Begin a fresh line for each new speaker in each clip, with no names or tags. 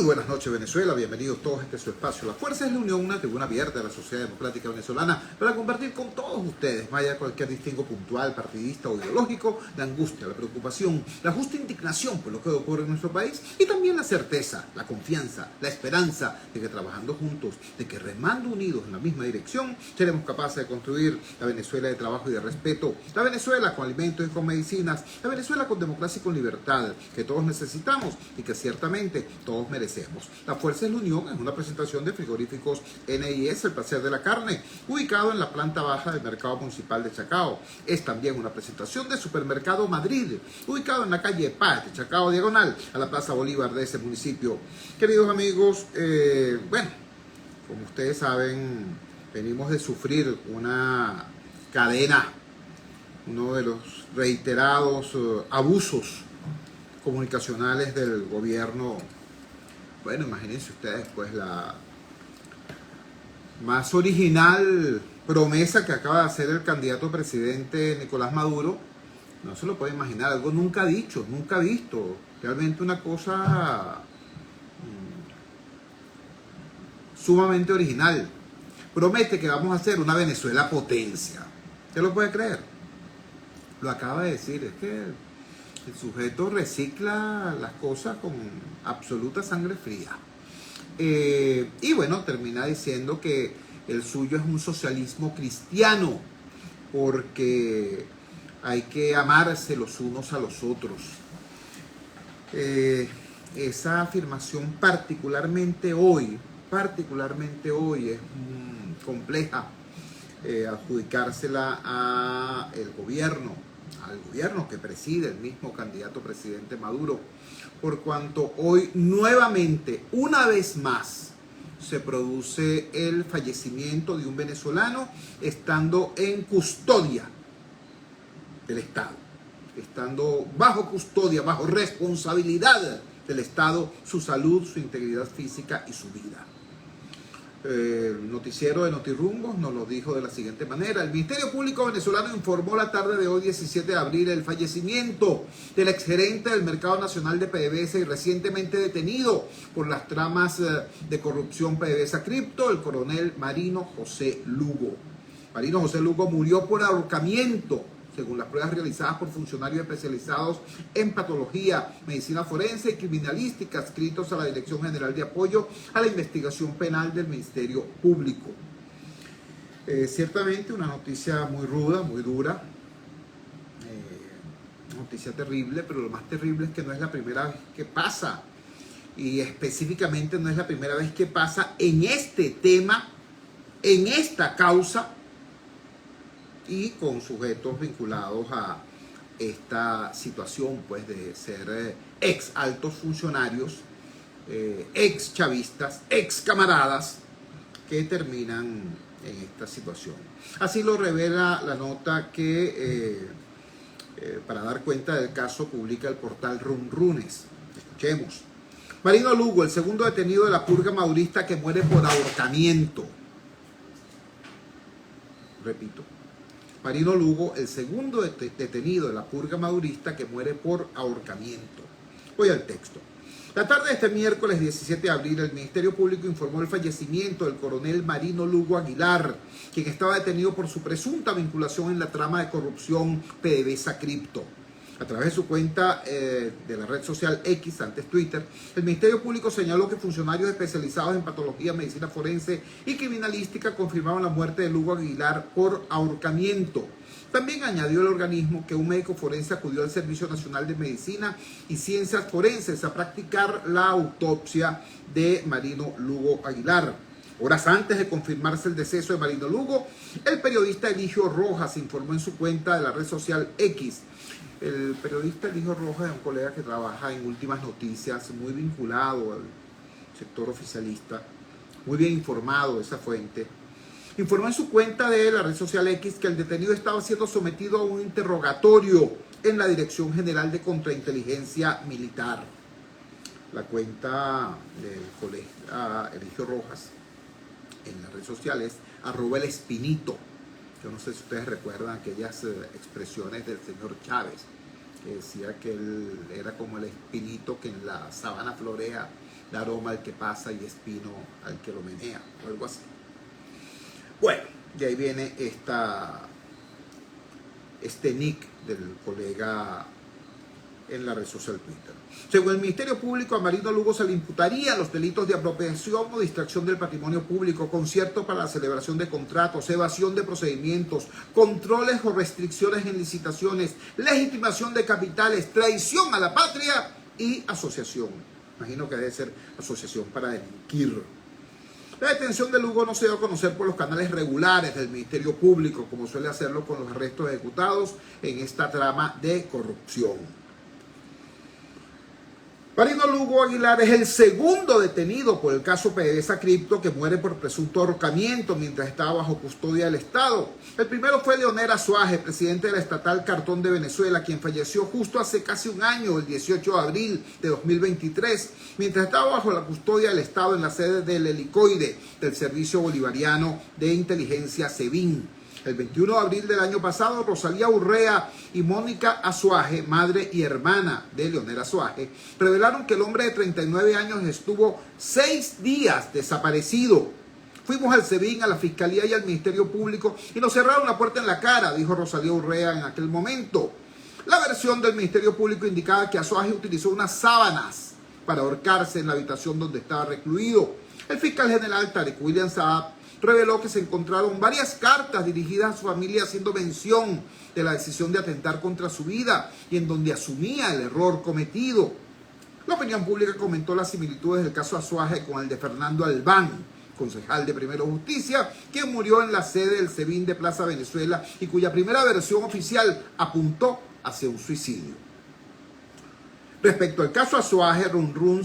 Muy buenas noches, Venezuela, bienvenidos todos a este su espacio. La Fuerza es la Unión, una tribuna abierta de la sociedad democrática venezolana para compartir con todos ustedes, más allá de cualquier distingo puntual, partidista o ideológico, la angustia, la preocupación, la justa indignación por lo que ocurre en nuestro país y también la certeza, la confianza, la esperanza de que trabajando juntos, de que remando unidos en la misma dirección, seremos capaces de construir la Venezuela de trabajo y de respeto, la Venezuela con alimentos y con medicinas, la Venezuela con democracia y con libertad, que todos necesitamos y que ciertamente todos merecemos. La Fuerza es la Unión es una presentación de frigoríficos NIS, el placer de la carne, ubicado en la planta baja del mercado municipal de Chacao. Es también una presentación de Supermercado Madrid, ubicado en la calle Paz de Chacao, diagonal a la Plaza Bolívar de ese municipio. Queridos amigos, bueno, como ustedes saben, venimos de sufrir una cadena, uno de los reiterados abusos comunicacionales del gobierno. Bueno, imagínense ustedes, pues la más original promesa que acaba de hacer el candidato presidente Nicolás Maduro, no se lo puede imaginar, algo nunca dicho, nunca visto, realmente una cosa sumamente original. Promete que vamos a hacer una Venezuela potencia. ¿Usted lo puede creer? Lo acaba de decir, es que el sujeto recicla las cosas con absoluta sangre fría. Y bueno, termina diciendo que el suyo es un socialismo cristiano, porque hay que amarse los unos a los otros. Esa afirmación particularmente hoy es compleja, adjudicársela al gobierno que preside el mismo candidato presidente Maduro, por cuanto hoy nuevamente, una vez más, se produce el fallecimiento de un venezolano estando en custodia del Estado, estando bajo custodia, bajo responsabilidad del Estado, su salud, su integridad física y su vida. El noticiero de Notirumbos nos lo dijo de la siguiente manera: el Ministerio Público venezolano informó la tarde de hoy, 17 de abril, el fallecimiento del exgerente del Mercado Nacional de PDVSA y recientemente detenido por las tramas de corrupción PDVSA Cripto, el coronel Marino José Lugo. Marino José Lugo murió por ahorcamiento, según las pruebas realizadas por funcionarios especializados en patología, medicina forense y criminalística, adscritos a la Dirección General de Apoyo a la Investigación Penal del Ministerio Público. Ciertamente una noticia muy ruda, muy dura, una noticia terrible, pero lo más terrible es que no es la primera vez que pasa, y específicamente no es la primera vez que pasa en este tema, en esta causa, y con sujetos vinculados a esta situación, pues, de ser ex altos funcionarios, ex chavistas, ex camaradas, que terminan en esta situación. Así lo revela la nota que, para dar cuenta del caso, publica el portal Runrunes. Escuchemos. Marino Lugo, el segundo detenido de la purga madurista que muere por ahorcamiento. Repito. Marino Lugo, el segundo detenido de la purga madurista que muere por ahorcamiento. Voy al texto. La tarde de este miércoles 17 de abril, el Ministerio Público informó el fallecimiento del coronel Marino Lugo Aguilar, quien estaba detenido por su presunta vinculación en la trama de corrupción PDVSA Cripto. A través de su cuenta de la red social X, antes Twitter, el Ministerio Público señaló que funcionarios especializados en patología, medicina forense y criminalística confirmaron la muerte de Lugo Aguilar por ahorcamiento. También añadió el organismo que un médico forense acudió al Servicio Nacional de Medicina y Ciencias Forenses a practicar la autopsia de Marino Lugo Aguilar. Horas antes de confirmarse el deceso de Marino Lugo, el periodista Eligio Rojas informó en su cuenta de la red social X. El periodista Eligio Rojas es un colega que trabaja en Últimas Noticias, muy vinculado al sector oficialista, muy bien informado de esa fuente. Informó en su cuenta de la red social X que el detenido estaba siendo sometido a un interrogatorio en la Dirección General de Contrainteligencia Militar. La cuenta del colega Eligio Rojas en la red social es @elespinito. Yo no sé si ustedes recuerdan aquellas expresiones del señor Chávez, que decía que él era como el espinito que en la sabana florea da aroma al que pasa y espino al que lo menea, o algo así. Bueno, y ahí viene este nick del colega en la red social Twitter. Según el Ministerio Público, a Marino Lugo se le imputaría los delitos de apropiación o distracción del patrimonio público, concierto para la celebración de contratos, evasión de procedimientos, controles o restricciones en licitaciones, legitimación de capitales, traición a la patria y asociación. Imagino que debe ser asociación para delinquir. La detención de Lugo no se dio a conocer por los canales regulares del Ministerio Público, como suele hacerlo con los arrestos ejecutados en esta trama de corrupción. Marino Lugo Aguilar es el segundo detenido por el caso PDVSA Cripto que muere por presunto ahorcamiento mientras estaba bajo custodia del Estado. El primero fue Leonel Azuaje, presidente de la estatal Cartón de Venezuela, quien falleció justo hace casi un año, el 18 de abril de 2023, mientras estaba bajo la custodia del Estado en la sede del helicoide del Servicio Bolivariano de Inteligencia SEBIN. El 21 de abril del año pasado, Rosalía Urrea y Mónica Azuaje, madre y hermana de Leonel Azuaje, revelaron que el hombre de 39 años estuvo 6 días desaparecido. Fuimos al SEBIN, a la Fiscalía y al Ministerio Público y nos cerraron la puerta en la cara, dijo Rosalía Urrea en aquel momento. La versión del Ministerio Público indicaba que Azuaje utilizó unas sábanas para ahorcarse en la habitación donde estaba recluido. El fiscal general Tarek William Saab reveló que se encontraron varias cartas dirigidas a su familia haciendo mención de la decisión de atentar contra su vida y en donde asumía el error cometido. La opinión pública comentó las similitudes del caso Azuaje con el de Fernando Albán, concejal de Primero Justicia, quien murió en la sede del SEBIN de Plaza Venezuela y cuya primera versión oficial apuntó hacia un suicidio. Respecto al caso Azuaje, Run Run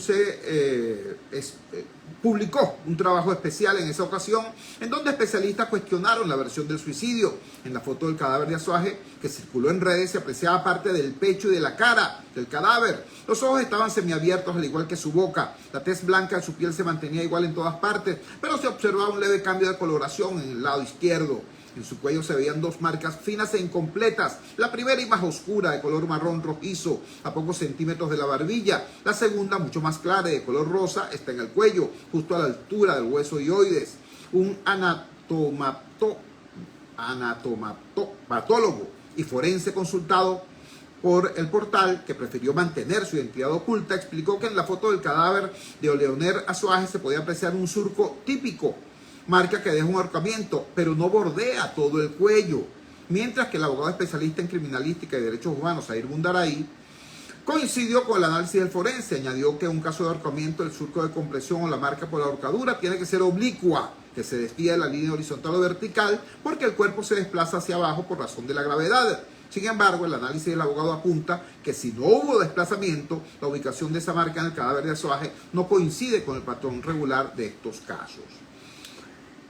publicó un trabajo especial en esa ocasión en donde especialistas cuestionaron la versión del suicidio. En la foto del cadáver de Azuaje que circuló en redes se apreciaba parte del pecho y de la cara del cadáver. Los ojos estaban semiabiertos al igual que su boca. La tez blanca de su piel se mantenía igual en todas partes, pero se observaba un leve cambio de coloración en el lado izquierdo. En su cuello se veían 2 marcas finas e incompletas. La primera y más oscura, de color marrón rojizo, a pocos centímetros de la barbilla. La segunda, mucho más clara, de color rosa, está en el cuello, justo a la altura del hueso hioides. Un anatomatólogo y forense consultado por el portal, que prefirió mantener su identidad oculta, explicó que en la foto del cadáver de Leonel Azuaje se podía apreciar un surco típico, marca que deja un ahorcamiento, pero no bordea todo el cuello. Mientras que el abogado especialista en criminalística y derechos humanos, Jair Bundaray, coincidió con el análisis del forense. Añadió que en un caso de ahorcamiento, el surco de compresión o la marca por la ahorcadura tiene que ser oblicua, que se desvía de la línea horizontal o vertical, porque el cuerpo se desplaza hacia abajo por razón de la gravedad. Sin embargo, el análisis del abogado apunta que si no hubo desplazamiento, la ubicación de esa marca en el cadáver de Azuaje no coincide con el patrón regular de estos casos.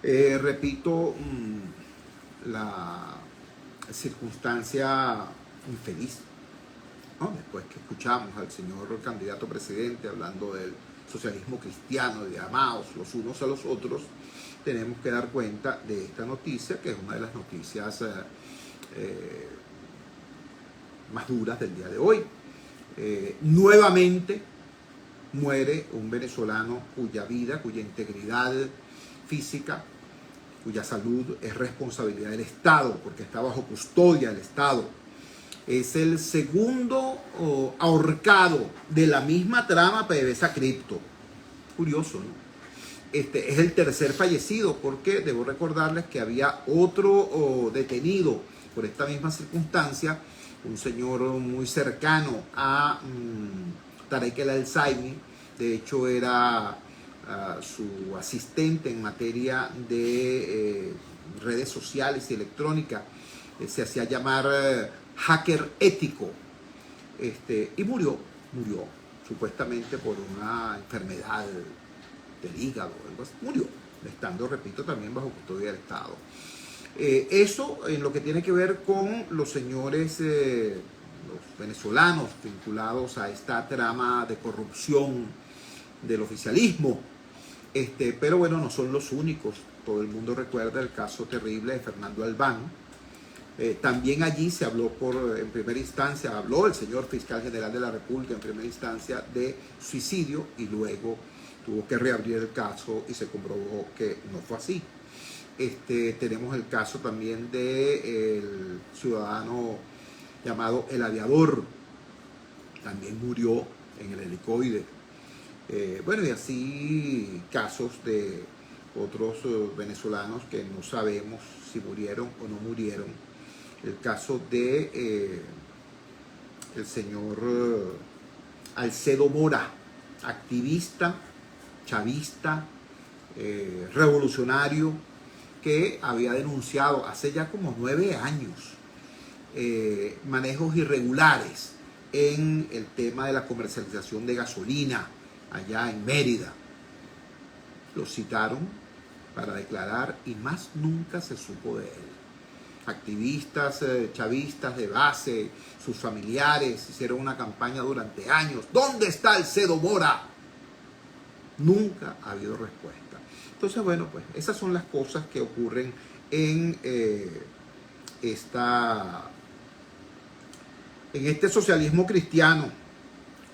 Repito, la circunstancia infeliz, ¿no? Después que escuchamos al señor candidato presidente hablando del socialismo cristiano, de amados los unos a los otros, tenemos que dar cuenta de esta noticia, que es una de las noticias más duras del día de hoy. Nuevamente muere un venezolano cuya vida, cuya integridad física, cuya salud es responsabilidad del Estado, porque está bajo custodia del Estado. Es el segundo ahorcado de la misma trama PDVSA Cripto. Curioso, ¿no? Es el tercer fallecido, porque debo recordarles que había otro detenido por esta misma circunstancia, un señor muy cercano a Tarek El Al-Zaimi. De hecho, era su asistente en materia de redes sociales y electrónica. Se hacía llamar hacker ético, y murió supuestamente por una enfermedad del hígado, algo así. Murió, estando, repito, también bajo custodia del Estado. Eso en lo que tiene que ver con los señores, los venezolanos vinculados a esta trama de corrupción del oficialismo. Pero bueno, no son los únicos. Todo el mundo recuerda el caso terrible de Fernando Albán. También allí se habló en primera instancia, habló el señor fiscal general de la República en primera instancia de suicidio y luego tuvo que reabrir el caso y se comprobó que no fue así. Tenemos el caso también del ciudadano llamado El Aviador, también murió en el helicoide. Bueno, y así casos de otros venezolanos que no sabemos si murieron o no murieron. El caso de el señor Alcedo Mora, activista, chavista, revolucionario, que había denunciado hace ya como 9 años manejos irregulares en el tema de la comercialización de gasolina allá en Mérida. Lo citaron para declarar y más nunca se supo de él. Activistas chavistas de base, sus familiares hicieron una campaña durante años. ¿Dónde está Alcedo Mora? Nunca ha habido respuesta. Entonces, bueno, pues esas son las cosas que ocurren en este socialismo cristiano,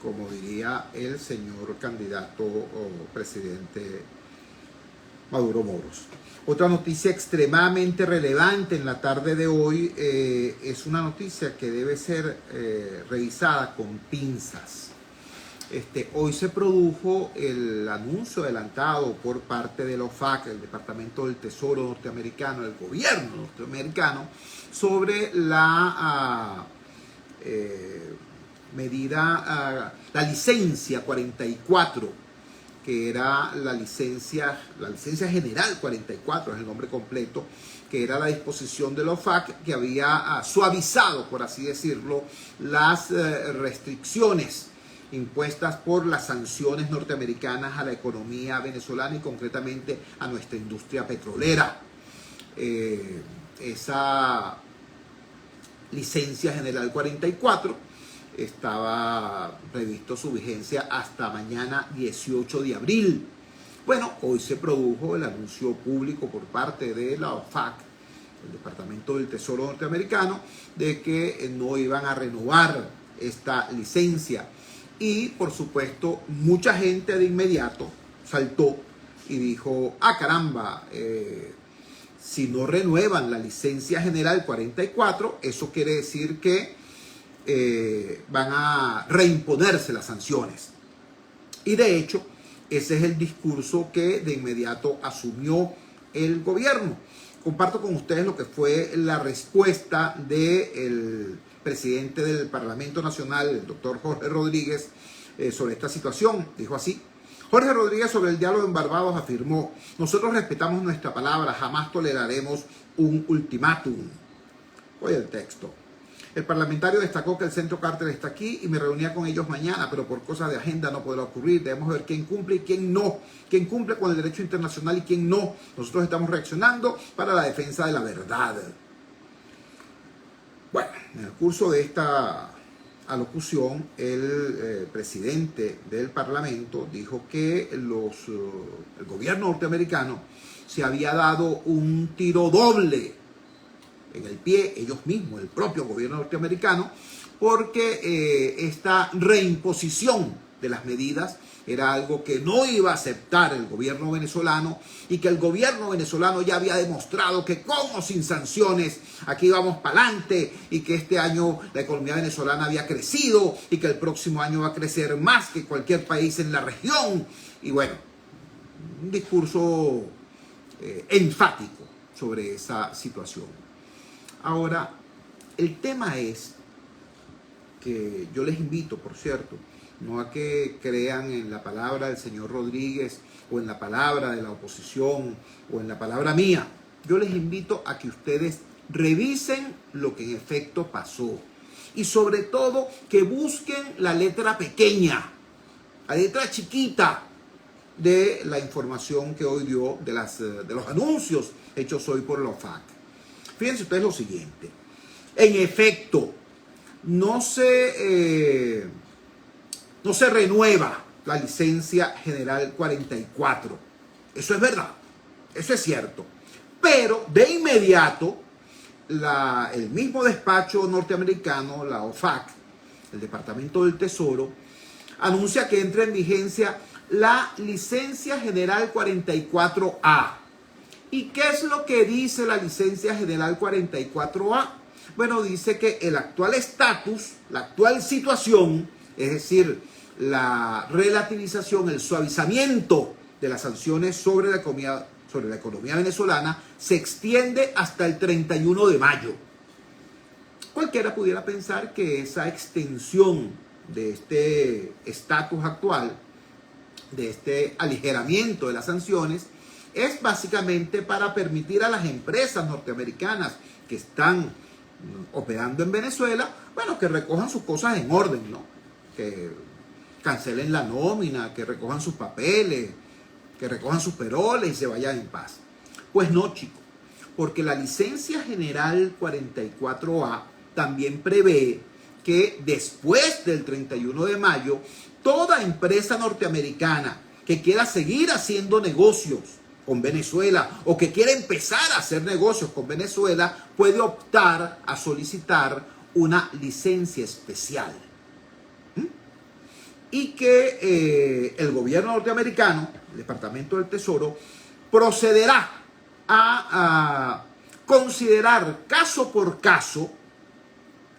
como diría el señor candidato o presidente Maduro Moros. Otra noticia extremadamente relevante en la tarde de hoy es una noticia que debe ser revisada con pinzas. Hoy se produjo el anuncio adelantado por parte de la OFAC, el Departamento del Tesoro norteamericano, el gobierno norteamericano, sobre la la licencia 44, que era la licencia general 44, es el nombre completo, que era la disposición de la OFAC que había suavizado, por así decirlo, las restricciones impuestas por las sanciones norteamericanas a la economía venezolana y concretamente a nuestra industria petrolera. Esa licencia general 44 estaba previsto su vigencia hasta mañana 18 de abril. Bueno, hoy se produjo el anuncio público por parte de la OFAC, el Departamento del Tesoro norteamericano, de que no iban a renovar esta licencia. Y, por supuesto, mucha gente de inmediato saltó y dijo, ah, caramba, si no renuevan la licencia general 44, eso quiere decir que van a reimponerse las sanciones. Y de hecho, ese es el discurso que de inmediato asumió el gobierno. Comparto con ustedes lo que fue la respuesta del presidente del Parlamento Nacional, el doctor Jorge Rodríguez, sobre esta situación. Dijo así: Jorge Rodríguez, sobre el diálogo en Barbados, afirmó: nosotros respetamos nuestra palabra, jamás toleraremos un ultimátum. Oye el texto. El parlamentario destacó que el Centro Carter está aquí y me reunía con ellos mañana, pero por cosas de agenda no podrá ocurrir. Debemos ver quién cumple y quién no. Quién cumple con el derecho internacional y quién no. Nosotros estamos reaccionando para la defensa de la verdad. Bueno, en el curso de esta alocución, el presidente del Parlamento dijo que el gobierno norteamericano se había dado un tiro doble en el pie, ellos mismos, el propio gobierno norteamericano, porque esta reimposición de las medidas era algo que no iba a aceptar el gobierno venezolano y que el gobierno venezolano ya había demostrado que con o sin sanciones aquí vamos para adelante y que este año la economía venezolana había crecido y que el próximo año va a crecer más que cualquier país en la región. Y bueno, un discurso enfático sobre esa situación. Ahora, el tema es que yo les invito, por cierto, no a que crean en la palabra del señor Rodríguez o en la palabra de la oposición o en la palabra mía. Yo les invito a que ustedes revisen lo que en efecto pasó y sobre todo que busquen la letra pequeña, la letra chiquita de la información que hoy dio de los anuncios hechos hoy por la OFAC. Fíjense ustedes lo siguiente: en efecto, no se renueva la licencia general 44. Eso es verdad, eso es cierto. Pero de inmediato, el mismo despacho norteamericano, la OFAC, el Departamento del Tesoro, anuncia que entra en vigencia la Licencia General 44A. ¿Y qué es lo que dice la Licencia General 44A? Bueno, dice que el actual estatus, la actual situación, es decir, la relativización, el suavizamiento de las sanciones sobre la economía venezolana se extiende hasta el 31 de mayo. Cualquiera pudiera pensar que esa extensión de este estatus actual, de este aligeramiento de las sanciones, es básicamente para permitir a las empresas norteamericanas que están operando en Venezuela, bueno, que recojan sus cosas en orden, ¿no? Que cancelen la nómina, que recojan sus papeles, que recojan sus peroles y se vayan en paz. Pues no, chicos, porque la Licencia General 44A también prevé que después del 31 de mayo, toda empresa norteamericana que quiera seguir haciendo negocios con Venezuela o que quiera empezar a hacer negocios con Venezuela puede optar a solicitar una licencia especial. Y que el gobierno norteamericano, el Departamento del Tesoro, procederá a considerar caso por caso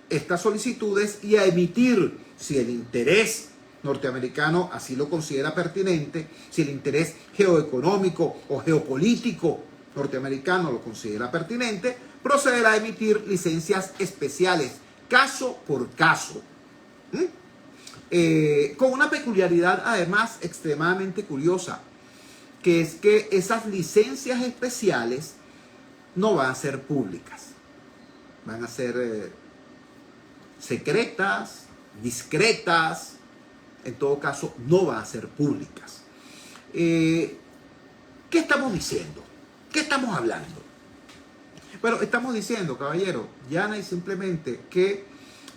estas solicitudes y a emitir, si el interés norteamericano así lo considera pertinente, si el interés geoeconómico o geopolítico norteamericano lo considera pertinente, procederá a emitir licencias especiales, caso por caso. Con una peculiaridad además extremadamente curiosa, que es que esas licencias especiales no van a ser públicas, van a ser secretas, discretas, en todo caso no van a ser públicas. ¿Qué estamos diciendo? ¿Qué estamos hablando? Bueno, estamos diciendo, caballero, llana y simplemente que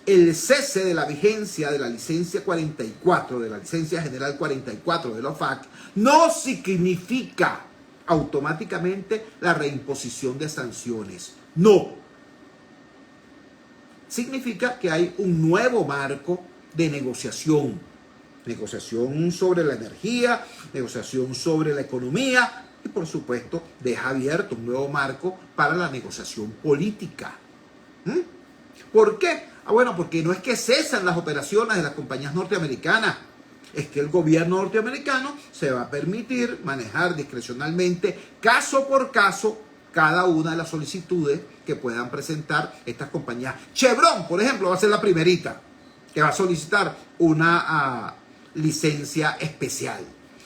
el cese de la vigencia de la licencia 44, de la licencia general 44 de la OFAC, no significa automáticamente la reimposición de sanciones. No. Significa que hay un nuevo marco de negociación. Negociación sobre la energía, negociación sobre la economía y por supuesto deja abierto un nuevo marco para la negociación política. ¿Por qué? Bueno, porque no es que cesan las operaciones de las compañías norteamericanas, es que el gobierno norteamericano se va a permitir manejar discrecionalmente, caso por caso, cada una de las solicitudes que puedan presentar estas compañías. Chevron, por ejemplo, va a ser la primerita que va a solicitar una licencia especial.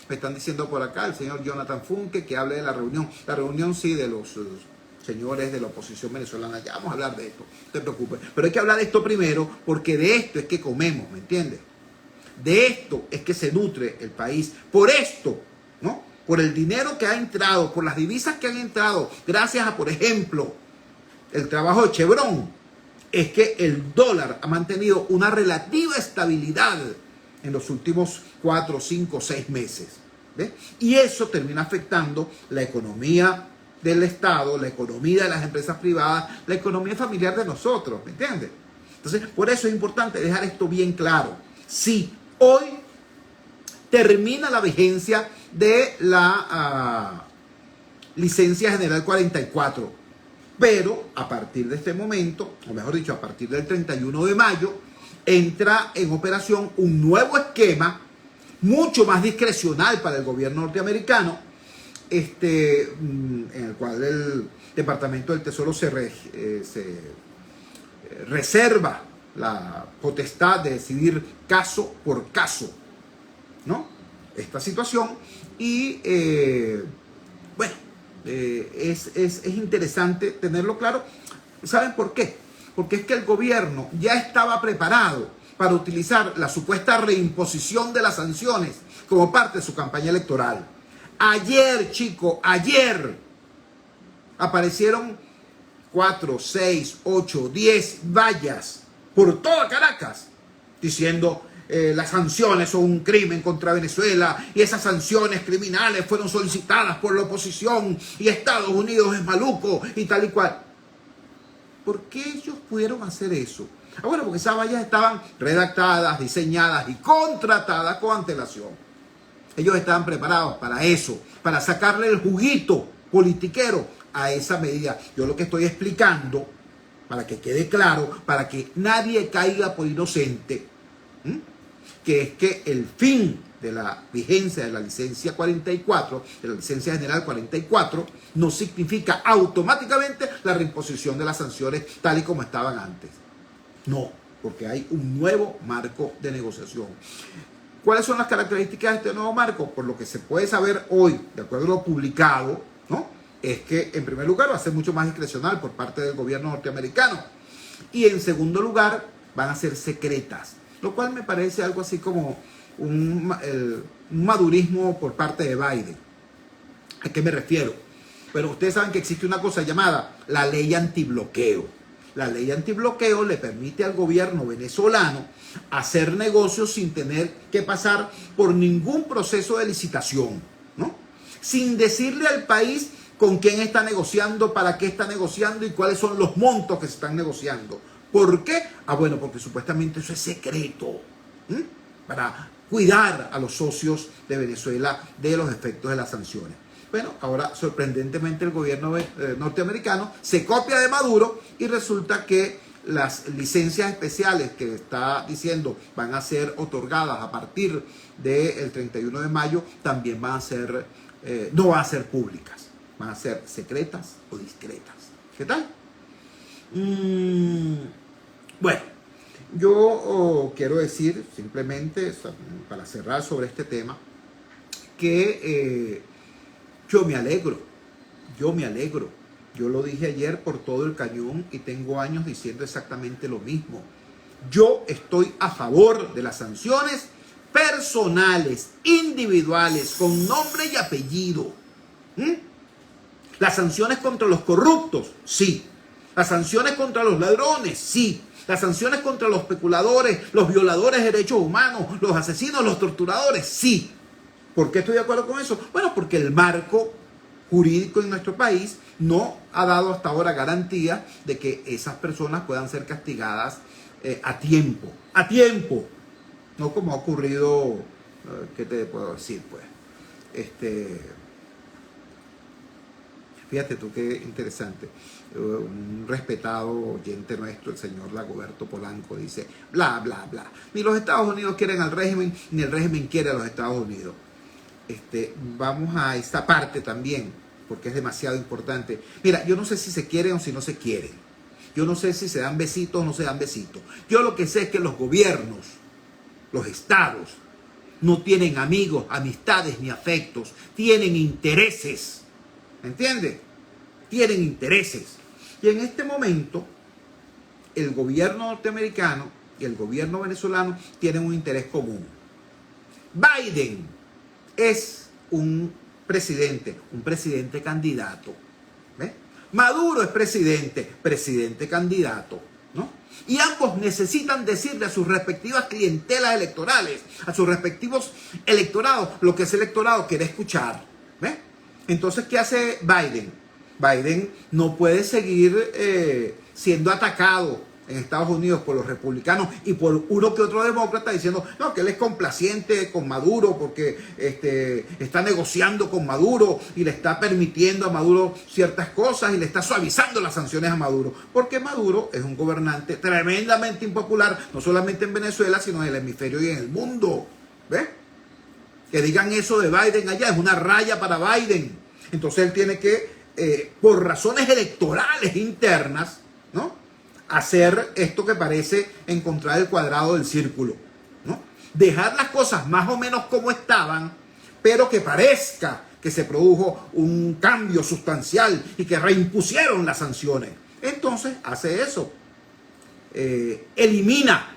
Me están diciendo por acá el señor Jonathan Funke que hable de la reunión sí de los señores de la oposición venezolana. Ya vamos a hablar de esto, no te preocupes. Pero hay que hablar de esto primero porque de esto es que comemos, ¿me entiendes? De esto es que se nutre el país. Por esto, ¿no? Por el dinero que ha entrado, por las divisas que han entrado, gracias a, por ejemplo, el trabajo de Chevron, es que el dólar ha mantenido una relativa estabilidad en los últimos 4, 5, 6 meses. ¿Ves? Y eso termina afectando la economía del Estado, la economía de las empresas privadas, la economía familiar de nosotros, ¿me entiendes? Entonces, por eso es importante dejar esto bien claro. Sí, hoy termina la vigencia de la licencia general 44, pero a partir de este momento, o mejor dicho, a partir del 31 de mayo, entra en operación un nuevo esquema, mucho más discrecional para el gobierno norteamericano, en el cual el Departamento del Tesoro se reserva la potestad de decidir caso por caso, ¿no? Esta situación y bueno, es interesante tenerlo claro. ¿Saben por qué? Porque es que el gobierno ya estaba preparado para utilizar la supuesta reimposición de las sanciones como parte de su campaña electoral. Ayer, chicos, ayer aparecieron 4, 6, 8, 10 vallas por toda Caracas diciendo las sanciones son un crimen contra Venezuela y esas sanciones criminales fueron solicitadas por la oposición y Estados Unidos es maluco y tal y cual. ¿Por qué ellos pudieron hacer eso? Ah, bueno, porque esas vallas estaban redactadas, diseñadas y contratadas con antelación. Ellos estaban preparados para eso, para sacarle el juguito politiquero a esa medida. Yo lo que estoy explicando, para que quede claro, para que nadie caiga por inocente, que es que el fin de la vigencia de la licencia 44, de la licencia general 44, no significa automáticamente la reimposición de las sanciones tal y como estaban antes. No, porque hay un nuevo marco de negociación. ¿Cuáles son las características de este nuevo marco? Por lo que se puede saber hoy, de acuerdo a lo publicado, ¿no? Es que en primer lugar va a ser mucho más discrecional por parte del gobierno norteamericano. Y en segundo lugar van a ser secretas, lo cual me parece algo así como un madurismo por parte de Biden. ¿A qué me refiero? Pero ustedes saben que existe una cosa llamada la ley antibloqueo. La ley antibloqueo le permite al gobierno venezolano hacer negocios sin tener que pasar por ningún proceso de licitación, ¿no? Sin decirle al país con quién está negociando, para qué está negociando y cuáles son los montos que se están negociando. ¿Por qué? Ah, bueno, porque supuestamente eso es secreto, para cuidar a los socios de Venezuela de los efectos de las sanciones. Bueno, ahora sorprendentemente el gobierno norteamericano se copia de Maduro y resulta que las licencias especiales que está diciendo van a ser otorgadas a partir del 31 de mayo también van a ser, no van a ser públicas, van a ser secretas o discretas. ¿Qué tal? Bueno, yo quiero decir simplemente, para cerrar sobre este tema, que yo me alegro. Yo lo dije ayer por todo el cañón y tengo años diciendo exactamente lo mismo. Yo estoy a favor de las sanciones personales, individuales, con nombre y apellido. Las sanciones contra los corruptos, sí. Las sanciones contra los ladrones, sí. Las sanciones contra los especuladores, los violadores de derechos humanos, los asesinos, los torturadores, sí. ¿Por qué estoy de acuerdo con eso? Bueno, porque el marco jurídico en nuestro país no ha dado hasta ahora garantía de que esas personas puedan ser castigadas a tiempo. A tiempo. No como ha ocurrido, ¿qué te puedo decir? Pues, fíjate tú qué interesante. Un respetado oyente nuestro, el señor Lagoberto Polanco, dice, bla, bla, bla. Ni los Estados Unidos quieren al régimen, ni el régimen quiere a los Estados Unidos. Vamos a esta parte también, porque es demasiado importante. Mira, yo no sé si se quieren o si no se quieren. Yo no sé si se dan besitos o no se dan besitos. Yo lo que sé es que los gobiernos, los estados, no tienen amigos, amistades ni afectos. Tienen intereses. ¿Me entiendes? Tienen intereses. Y en este momento, el gobierno norteamericano y el gobierno venezolano tienen un interés común. Biden es un presidente candidato. ¿Ves? Maduro es presidente candidato, ¿no? Y ambos necesitan decirle a sus respectivas clientelas electorales, a sus respectivos electorados, lo que ese electorado quiere escuchar. ¿Ves? Entonces, ¿qué hace Biden? Biden no puede seguir siendo atacado en Estados Unidos por los republicanos y por uno que otro demócrata diciendo no, que él es complaciente con Maduro porque está negociando con Maduro y le está permitiendo a Maduro ciertas cosas y le está suavizando las sanciones a Maduro, porque Maduro es un gobernante tremendamente impopular, no solamente en Venezuela, sino en el hemisferio y en el mundo. ¿Ves? Que digan eso de Biden allá es una raya para Biden. Entonces él tiene que, por razones electorales internas, ¿no?, hacer esto que parece encontrar el cuadrado del círculo, ¿no? Dejar las cosas más o menos como estaban, pero que parezca que se produjo un cambio sustancial y que reimpusieron las sanciones. Entonces hace eso. Elimina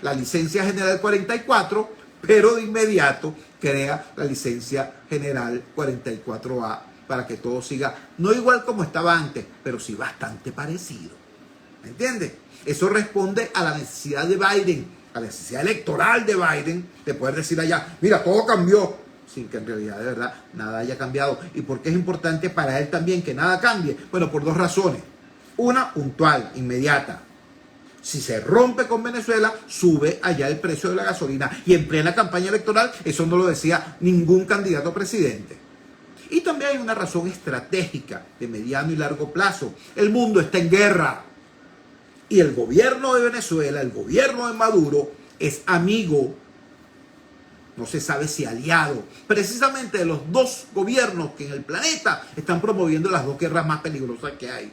la licencia general 44, pero de inmediato crea la licencia general 44A para que todo siga, no igual como estaba antes, pero sí bastante parecido. ¿Me entiendes? Eso responde a la necesidad de Biden, a la necesidad electoral de Biden, de poder decir allá, mira, todo cambió, sin que en realidad de verdad nada haya cambiado. ¿Y por qué es importante para él también que nada cambie? Bueno, por dos razones. Una, puntual, inmediata. Si se rompe con Venezuela, sube allá el precio de la gasolina. Y en plena campaña electoral, eso no lo decía ningún candidato a presidente. Y también hay una razón estratégica de mediano y largo plazo. El mundo está en guerra. Y el gobierno de Venezuela, el gobierno de Maduro, es amigo, no se sabe si aliado, precisamente de los dos gobiernos que en el planeta están promoviendo las dos guerras más peligrosas que hay.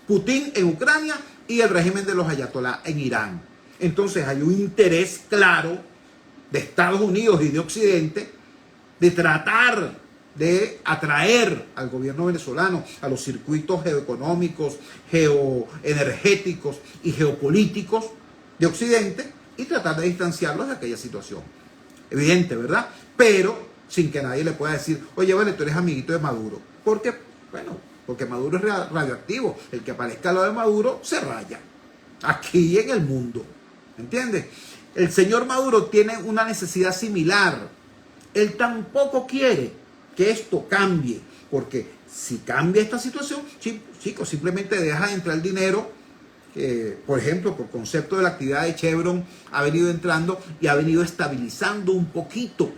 Putin en Ucrania y el régimen de los ayatolás en Irán. Entonces hay un interés claro de Estados Unidos y de Occidente de tratar de atraer al gobierno venezolano a los circuitos geoeconómicos, geoenergéticos y geopolíticos de Occidente y tratar de distanciarlos de aquella situación. Evidente, ¿verdad? Pero sin que nadie le pueda decir, oye, vale, tú eres amiguito de Maduro. Porque, bueno, porque Maduro es radioactivo. El que aparezca al lado de Maduro se raya. Aquí en el mundo. ¿Entiendes? El señor Maduro tiene una necesidad similar. Él tampoco quiere que esto cambie. Porque si cambia esta situación, chicos, simplemente deja de entrar el dinero. Por ejemplo, por concepto de la actividad de Chevron, ha venido entrando y ha venido estabilizando un poquito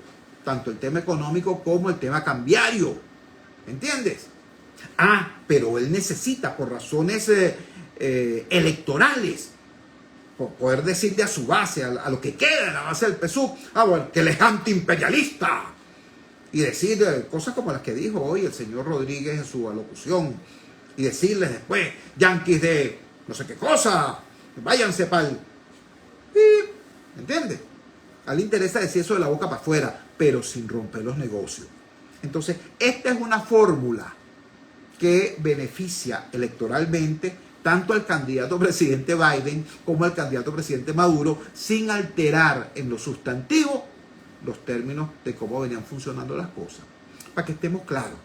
tanto el tema económico como el tema cambiario. ¿Entiendes? Pero él necesita, por razones electorales, por poder decirle a su base, a lo que queda de la base del PSUV, bueno, que él es antiimperialista. Y decir cosas como las que dijo hoy el señor Rodríguez en su alocución. Y decirles después, yanquis de no sé qué cosa, váyanse para el... ¿Entiendes? A él le interesa decir eso de la boca para afuera, pero sin romper los negocios. Entonces, esta es una fórmula que beneficia electoralmente tanto al candidato presidente Biden como al candidato presidente Maduro, sin alterar en lo sustantivo los términos de cómo venían funcionando las cosas. Para que estemos claros,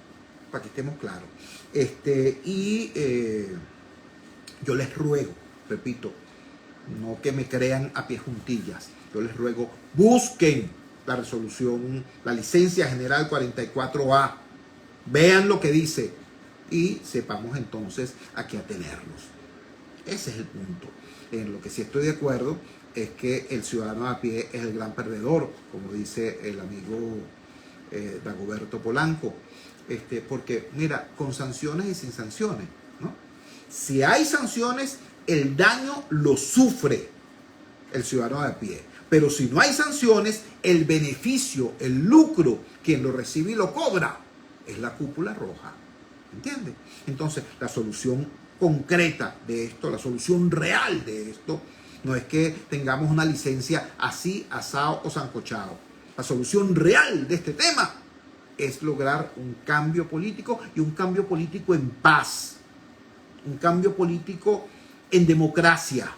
yo les ruego, repito, no que me crean a pie juntillas, yo les ruego, busquen la resolución, la licencia general 44A, vean lo que dice y sepamos entonces a qué atenernos. Ese es el punto. En lo que sí estoy de acuerdo es que el ciudadano a pie es el gran perdedor, como dice el amigo Dagoberto Polanco, porque mira, con sanciones y sin sanciones, ¿no? Si hay sanciones, el daño lo sufre el ciudadano de a pie. Pero si no hay sanciones, el beneficio, el lucro, quien lo recibe y lo cobra, es la cúpula roja. ¿Entiendes? Entonces, la solución concreta de esto, la solución real de esto, no es que tengamos una licencia así, asado o sancochado. La solución real de este tema es lograr un cambio político y un cambio político en paz. Un cambio político en democracia.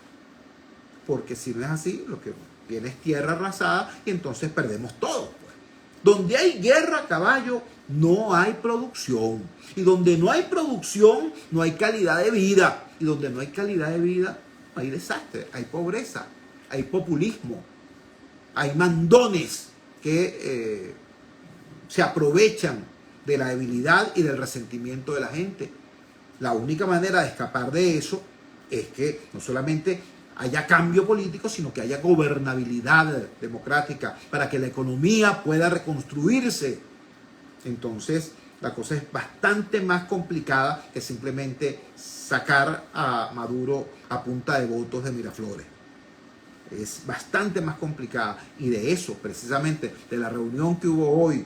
Porque si no es así, lo que viene es tierra arrasada y entonces perdemos todo. Pues. Donde hay guerra, caballo, no hay producción. Y donde no hay producción, no hay calidad de vida. Y donde no hay calidad de vida, no hay desastre, hay pobreza, hay populismo, hay mandones que se aprovechan de la debilidad y del resentimiento de la gente. La única manera de escapar de eso es que no solamente haya cambio político, sino que haya gobernabilidad democrática para que la economía pueda reconstruirse. Entonces, la cosa es bastante más complicada que simplemente sacar a Maduro a punta de votos de Miraflores. Es bastante más complicada. Y de eso, precisamente, de la reunión que hubo hoy,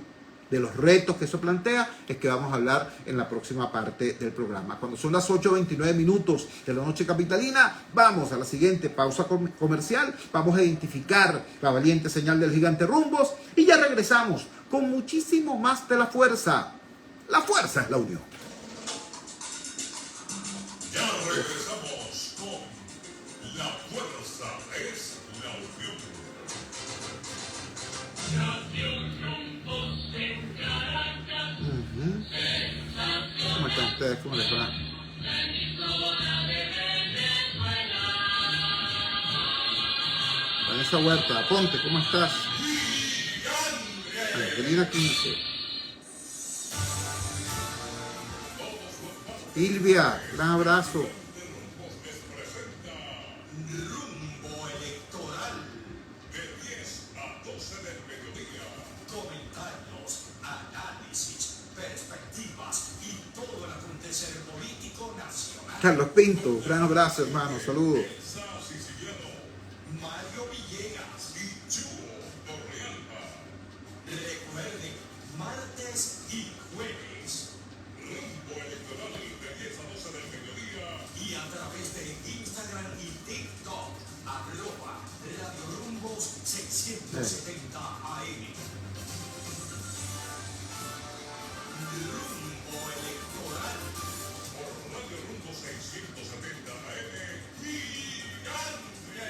de los retos que eso plantea, es que vamos a hablar en la próxima parte del programa. Cuando son las 8:29 minutos de la noche capitalina, vamos a la siguiente pausa comercial, vamos a identificar la valiente señal del gigante Rumbos y ya regresamos con muchísimo más de la fuerza. La fuerza es la unión.
Ya regresamos con la fuerza es la unión.
¿Cómo están ustedes? ¿Cómo les va? Vanessa Huerta, Ponte, ¿cómo estás? Angelina 15. Silvia, gran abrazo. Carlos Pinto, gran abrazo, hermano, saludos.
Elsa Siciliano, Mario Villegas y Chuo Torrealba. Recuerden, martes y jueves, rumbo electoral de 10 a 12 del mediodía y a través de Instagram y TikTok, @Radio Rumbos 670 AM. Rumbo electoral por Radio Rumbo 670 AM Gigante.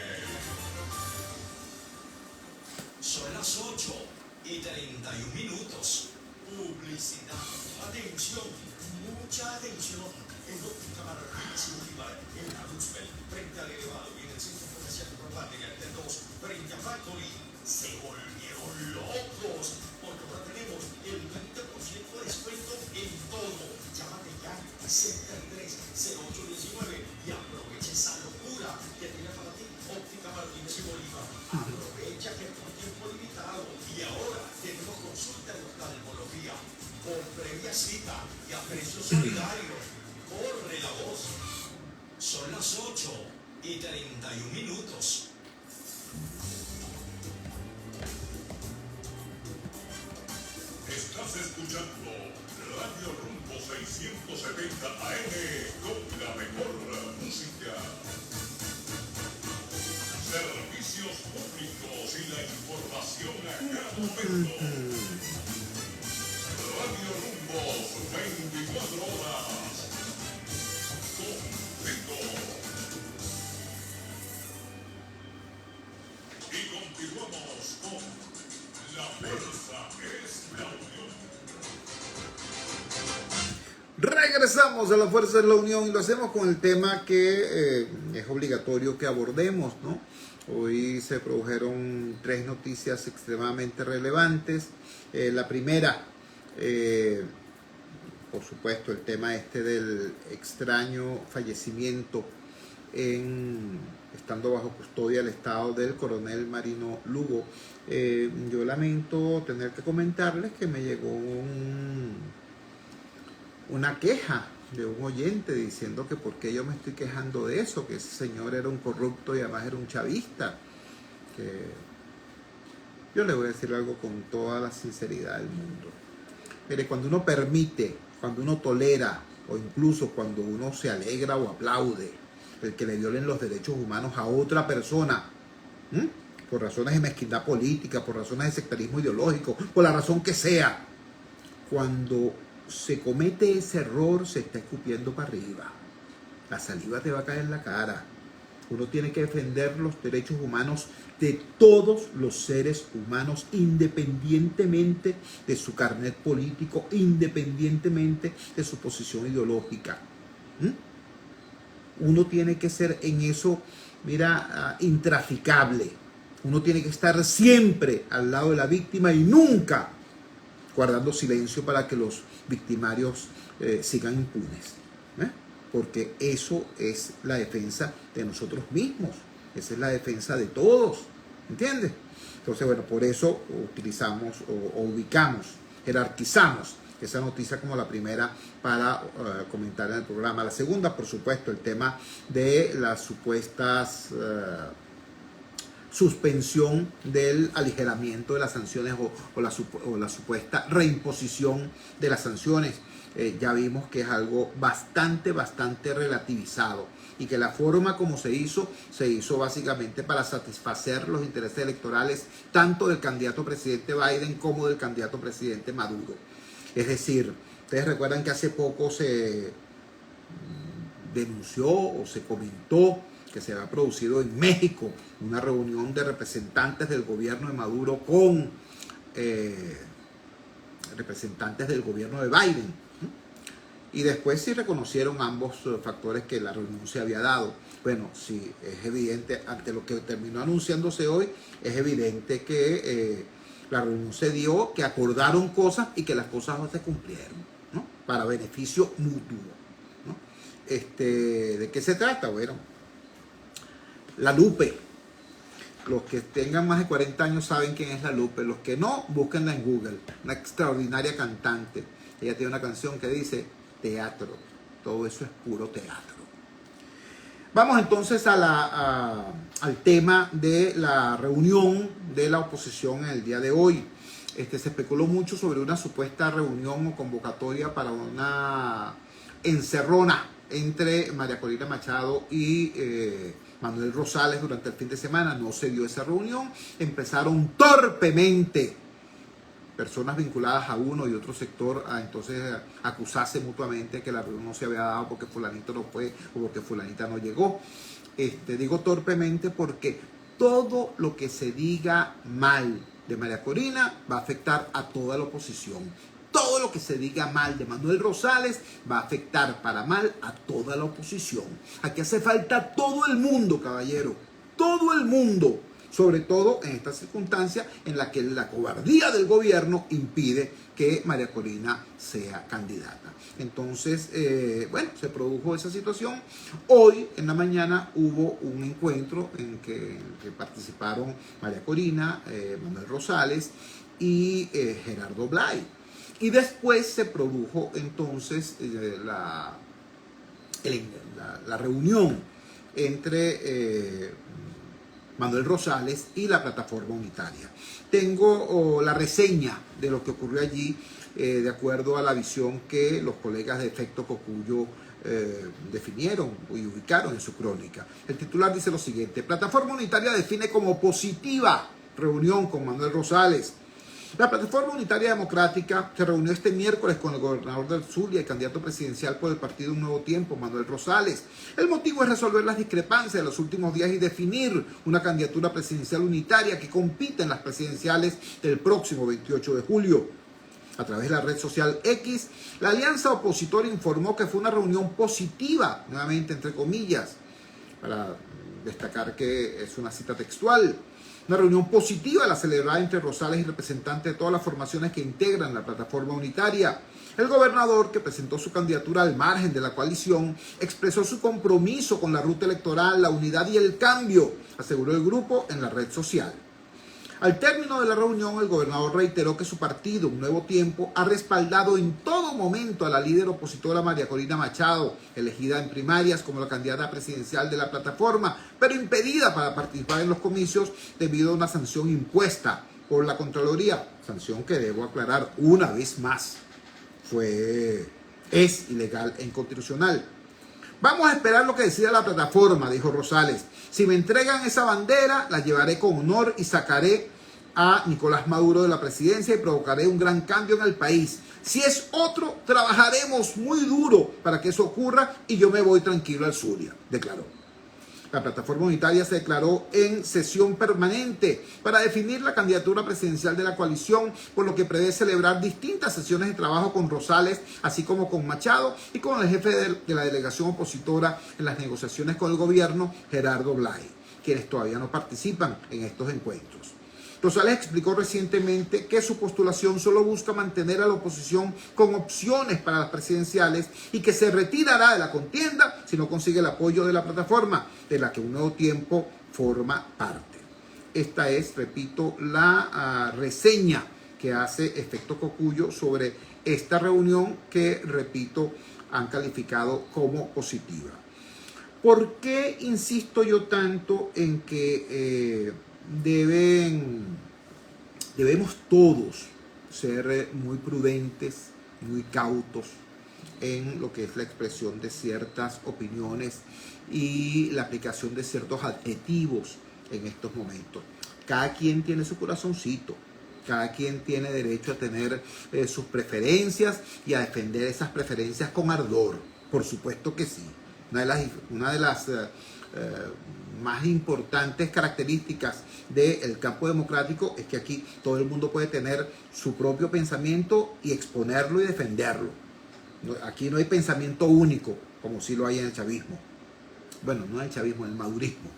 Son las 8:31. Publicidad. Atención, mucha atención. En Óptica Martínez y Bolívar, en la Roosevelt, frente al elevado y en el centro comercial Urbana y Alter 2, frente a Factory, se volvieron locos. Porque ahora tenemos el 20% de descuento en todo. Llámate ya, 730819 y aprovecha esa locura que tiene para ti Óptica Martínez y Bolívar. Aprovecha que es por tiempo limitado y ahora tenemos consulta de oftalmología con previa cita y a precio solidario. Corre la voz. Son las 8:31. Estás escuchando Radio Rumbo 670 AM con la mejor música. Servicios públicos y la información a cada momento. Radio Rumbo 24 horas. Contigo. Y continuamos con La Fuerza es la Unión.
Regresamos a La Fuerza de la Unión y lo hacemos con el tema que es obligatorio que abordemos, ¿no? Hoy se produjeron 3 noticias extremadamente relevantes. La primera, por supuesto, el tema del extraño fallecimiento estando bajo custodia del Estado del coronel Marino Lugo. Yo lamento tener que comentarles que me llegó una queja de un oyente diciendo que por qué yo me estoy quejando de eso, que ese señor era un corrupto y además era un chavista. Que yo le voy a decir algo con toda la sinceridad del mundo. Mire, cuando uno permite, cuando uno tolera o incluso cuando uno se alegra o aplaude el que le violen los derechos humanos a otra persona, por razones de mezquindad política, por razones de sectarismo ideológico, por la razón que sea, cuando se comete ese error se está escupiendo para arriba. La saliva te va a caer en la cara. Uno tiene que defender los derechos humanos de todos los seres humanos, independientemente de su carnet político, independientemente de su posición ideológica. Uno tiene que ser en eso, mira, intraficable. Uno tiene que estar siempre al lado de la víctima y nunca guardando silencio para que los victimarios sigan impunes. Porque eso es la defensa de nosotros mismos. Esa es la defensa de todos. ¿Entiendes? Entonces, bueno, por eso utilizamos o ubicamos, jerarquizamos esa noticia como la primera para comentar en el programa. La segunda, por supuesto, el tema de las supuestas suspensión del aligeramiento de las sanciones o la supuesta reimposición de las sanciones. Ya vimos que es algo bastante relativizado y que la forma como se hizo básicamente para satisfacer los intereses electorales tanto del candidato presidente Biden como del candidato presidente Maduro. Es decir, ustedes recuerdan que hace poco se denunció o se comentó que se había producido en México una reunión de representantes del gobierno de Maduro con representantes del gobierno de Biden. Y después sí reconocieron ambos factores que la reunión se había dado. Bueno, sí, es evidente, ante lo que terminó anunciándose hoy, es evidente que la reunión se dio, que acordaron cosas y que las cosas no se cumplieron, ¿no? Para beneficio mutuo, ¿no? ¿De qué se trata? Bueno, la Lupe. Los que tengan más de 40 años saben quién es la Lupe. Los que no, búsquenla en Google. Una extraordinaria cantante. Ella tiene una canción que dice teatro. Todo eso es puro teatro. Vamos entonces al tema de la reunión de la oposición en el día de hoy. Se especuló mucho sobre una supuesta reunión o convocatoria para una encerrona entre María Corina Machado y Manuel Rosales durante el fin de semana. No se dio esa reunión. Empezaron torpemente personas vinculadas a uno y otro sector a entonces acusarse mutuamente que la reunión no se había dado porque fulanito no fue o porque fulanita no llegó. Digo torpemente porque todo lo que se diga mal de María Corina va a afectar a toda la oposición. Todo lo que se diga mal de Manuel Rosales va a afectar para mal a toda la oposición. Aquí hace falta todo el mundo, caballero. Todo el mundo. Sobre todo en esta circunstancia en la que la cobardía del gobierno impide que María Corina sea candidata. Entonces, bueno, se produjo esa situación. Hoy en la mañana hubo un encuentro en que participaron María Corina, Manuel Rosales y Gerardo Blay. Y después se produjo entonces la reunión entre Manuel Rosales y la Plataforma Unitaria. Tengo la reseña de lo que ocurrió allí de acuerdo a la visión que los colegas de Efecto Cocuyo definieron y ubicaron en su crónica. El titular dice lo siguiente: Plataforma Unitaria define como positiva reunión con Manuel Rosales. La Plataforma Unitaria Democrática se reunió este miércoles con el gobernador del Zulia y candidato presidencial por el partido Un Nuevo Tiempo, Manuel Rosales. El motivo es resolver las discrepancias de los últimos días y definir una candidatura presidencial unitaria que compita en las presidenciales del próximo 28 de julio. A través de la red social X, la alianza opositora informó que fue una reunión positiva, nuevamente entre comillas, para destacar que es una cita textual. Una reunión positiva la celebrada entre Rosales y representantes de todas las formaciones que integran la plataforma unitaria. El gobernador, que presentó su candidatura al margen de la coalición, expresó su compromiso con la ruta electoral, la unidad y el cambio, aseguró el grupo en la red social. Al término de la reunión, el gobernador reiteró que su partido, Un Nuevo Tiempo, ha respaldado en todo momento a la líder opositora María Corina Machado, elegida en primarias como la candidata presidencial de la plataforma, pero impedida para participar en los comicios debido a una sanción impuesta por la Contraloría. Sanción que debo aclarar una vez más, es ilegal e inconstitucional. Vamos a esperar lo que decida la plataforma, dijo Rosales. Si me entregan esa bandera, la llevaré con honor y sacaré a Nicolás Maduro de la presidencia y provocaré un gran cambio en el país. Si es otro, trabajaremos muy duro para que eso ocurra y yo me voy tranquilo al Zulia, declaró. La plataforma unitaria se declaró en sesión permanente para definir la candidatura presidencial de la coalición, por lo que prevé celebrar distintas sesiones de trabajo con Rosales, así como con Machado y con el jefe de la delegación opositora en las negociaciones con el gobierno, Gerardo Blay, quienes todavía no participan en estos encuentros. Rosales explicó recientemente que su postulación solo busca mantener a la oposición con opciones para las presidenciales y que se retirará de la contienda si no consigue el apoyo de la plataforma, de la que Un Nuevo Tiempo forma parte. Esta es, repito, la reseña que hace Efecto Cocuyo sobre esta reunión que, repito, han calificado como positiva. ¿Por qué insisto yo tanto en que debemos todos ser muy prudentes, muy cautos en lo que es la expresión de ciertas opiniones y la aplicación de ciertos adjetivos en estos momentos? Cada quien tiene su corazoncito, cada quien tiene derecho a tener sus preferencias y a defender esas preferencias con ardor, por supuesto que sí. Una de las más importantes características del campo democrático es que aquí todo el mundo puede tener su propio pensamiento y exponerlo y defenderlo. Aquí no hay pensamiento único, como sí lo hay en el chavismo. Bueno, no en el chavismo, en el madurismo.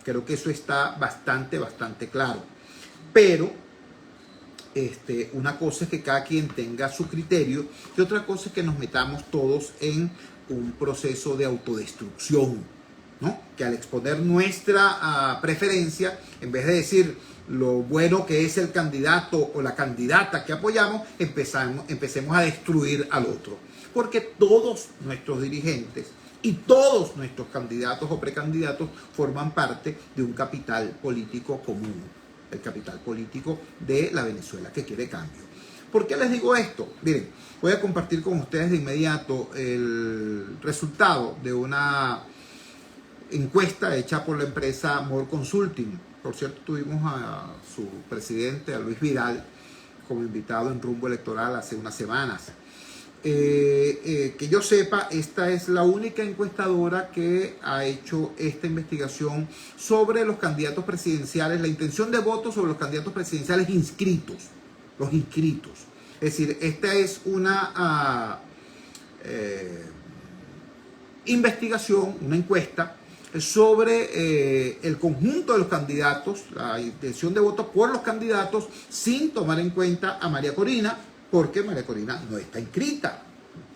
Creo que eso está bastante claro. Pero una cosa es que cada quien tenga su criterio y otra cosa es que nos metamos todos en un proceso de autodestrucción, ¿no? Que al exponer nuestra preferencia, en vez de decir lo bueno que es el candidato o la candidata que apoyamos, empecemos a destruir al otro. porque todos nuestros dirigentes y todos nuestros candidatos o precandidatos forman parte de un capital político común, el capital político de la Venezuela que quiere cambio. ¿Por qué les digo esto? Miren, voy a compartir con ustedes de inmediato el resultado de una encuesta hecha por la empresa More Consulting. Por cierto, tuvimos a su presidente, a Luis Vidal, como invitado en Rumbo Electoral hace unas semanas. Que yo sepa, esta es la única encuestadora que ha hecho esta investigación sobre los candidatos presidenciales, la intención de voto sobre los candidatos presidenciales inscritos, los inscritos. Es decir, esta es una investigación, una encuesta sobre el conjunto de los candidatos, la intención de voto por los candidatos, sin tomar en cuenta a María Corina, porque María Corina no está inscrita,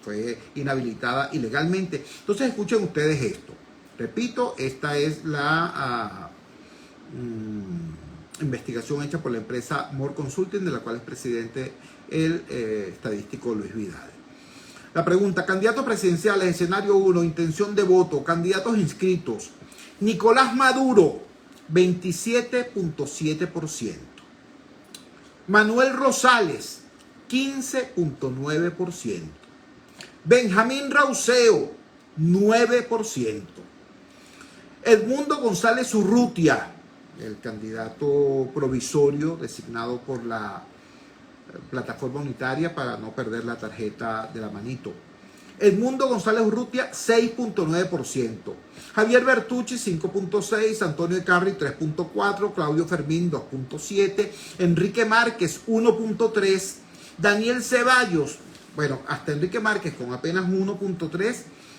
fue inhabilitada ilegalmente. Entonces escuchen ustedes esto. Repito, esta es la investigación hecha por la empresa More Consulting, de la cual es presidente el estadístico Luis Vidal. La pregunta: candidatos presidenciales, escenario 1, intención de voto, candidatos inscritos. Nicolás Maduro, 27.7%. Manuel Rosales, 15.9%. Benjamín Rauseo, 9%. Edmundo González Urrutia, el candidato provisorio designado por la plataforma unitaria para no perder la tarjeta de la manito. Edmundo González Urrutia, 6.9%. Javier Bertucci, 5.6%. Antonio Ecarri, 3.4%. Claudio Fermín, 2.7%. Enrique Márquez, 1.3%. Daniel Ceballos, bueno, hasta Enrique Márquez con apenas 1.3%,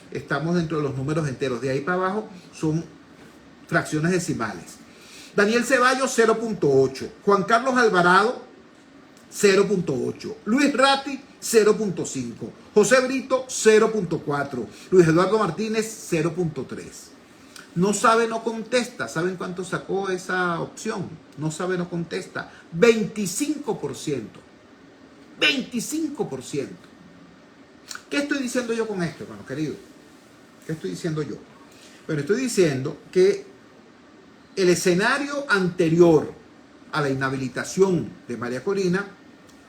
estamos dentro de los números enteros. De ahí para abajo son fracciones decimales. Daniel Ceballos, 0.8%. Juan Carlos Alvarado, 0.8%. Luis Ratti, 0.5%. José Brito, 0.4%. Luis Eduardo Martínez, 0.3%. No sabe, no contesta. ¿Saben cuánto sacó esa opción? No sabe, no contesta. 25%. 25%. ¿Qué estoy diciendo yo con esto, hermano querido? ¿Qué estoy diciendo yo? Bueno, estoy diciendo que el escenario anterior a la inhabilitación de María Corina,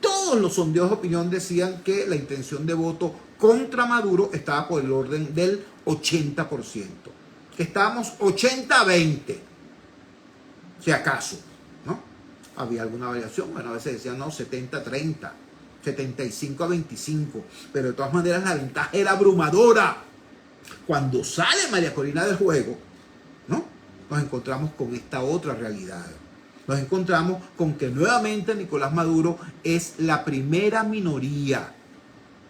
todos los sondeos de opinión decían que la intención de voto contra Maduro estaba por el orden del 80%. Que estábamos 80-20, si acaso, ¿no? Había alguna variación, bueno, a veces decían no, 70-30, 75-25, pero de todas maneras la ventaja era abrumadora. Cuando sale María Corina del juego, ¿no?, nos encontramos con esta otra realidad. Nos encontramos con que nuevamente Nicolás Maduro es la primera minoría.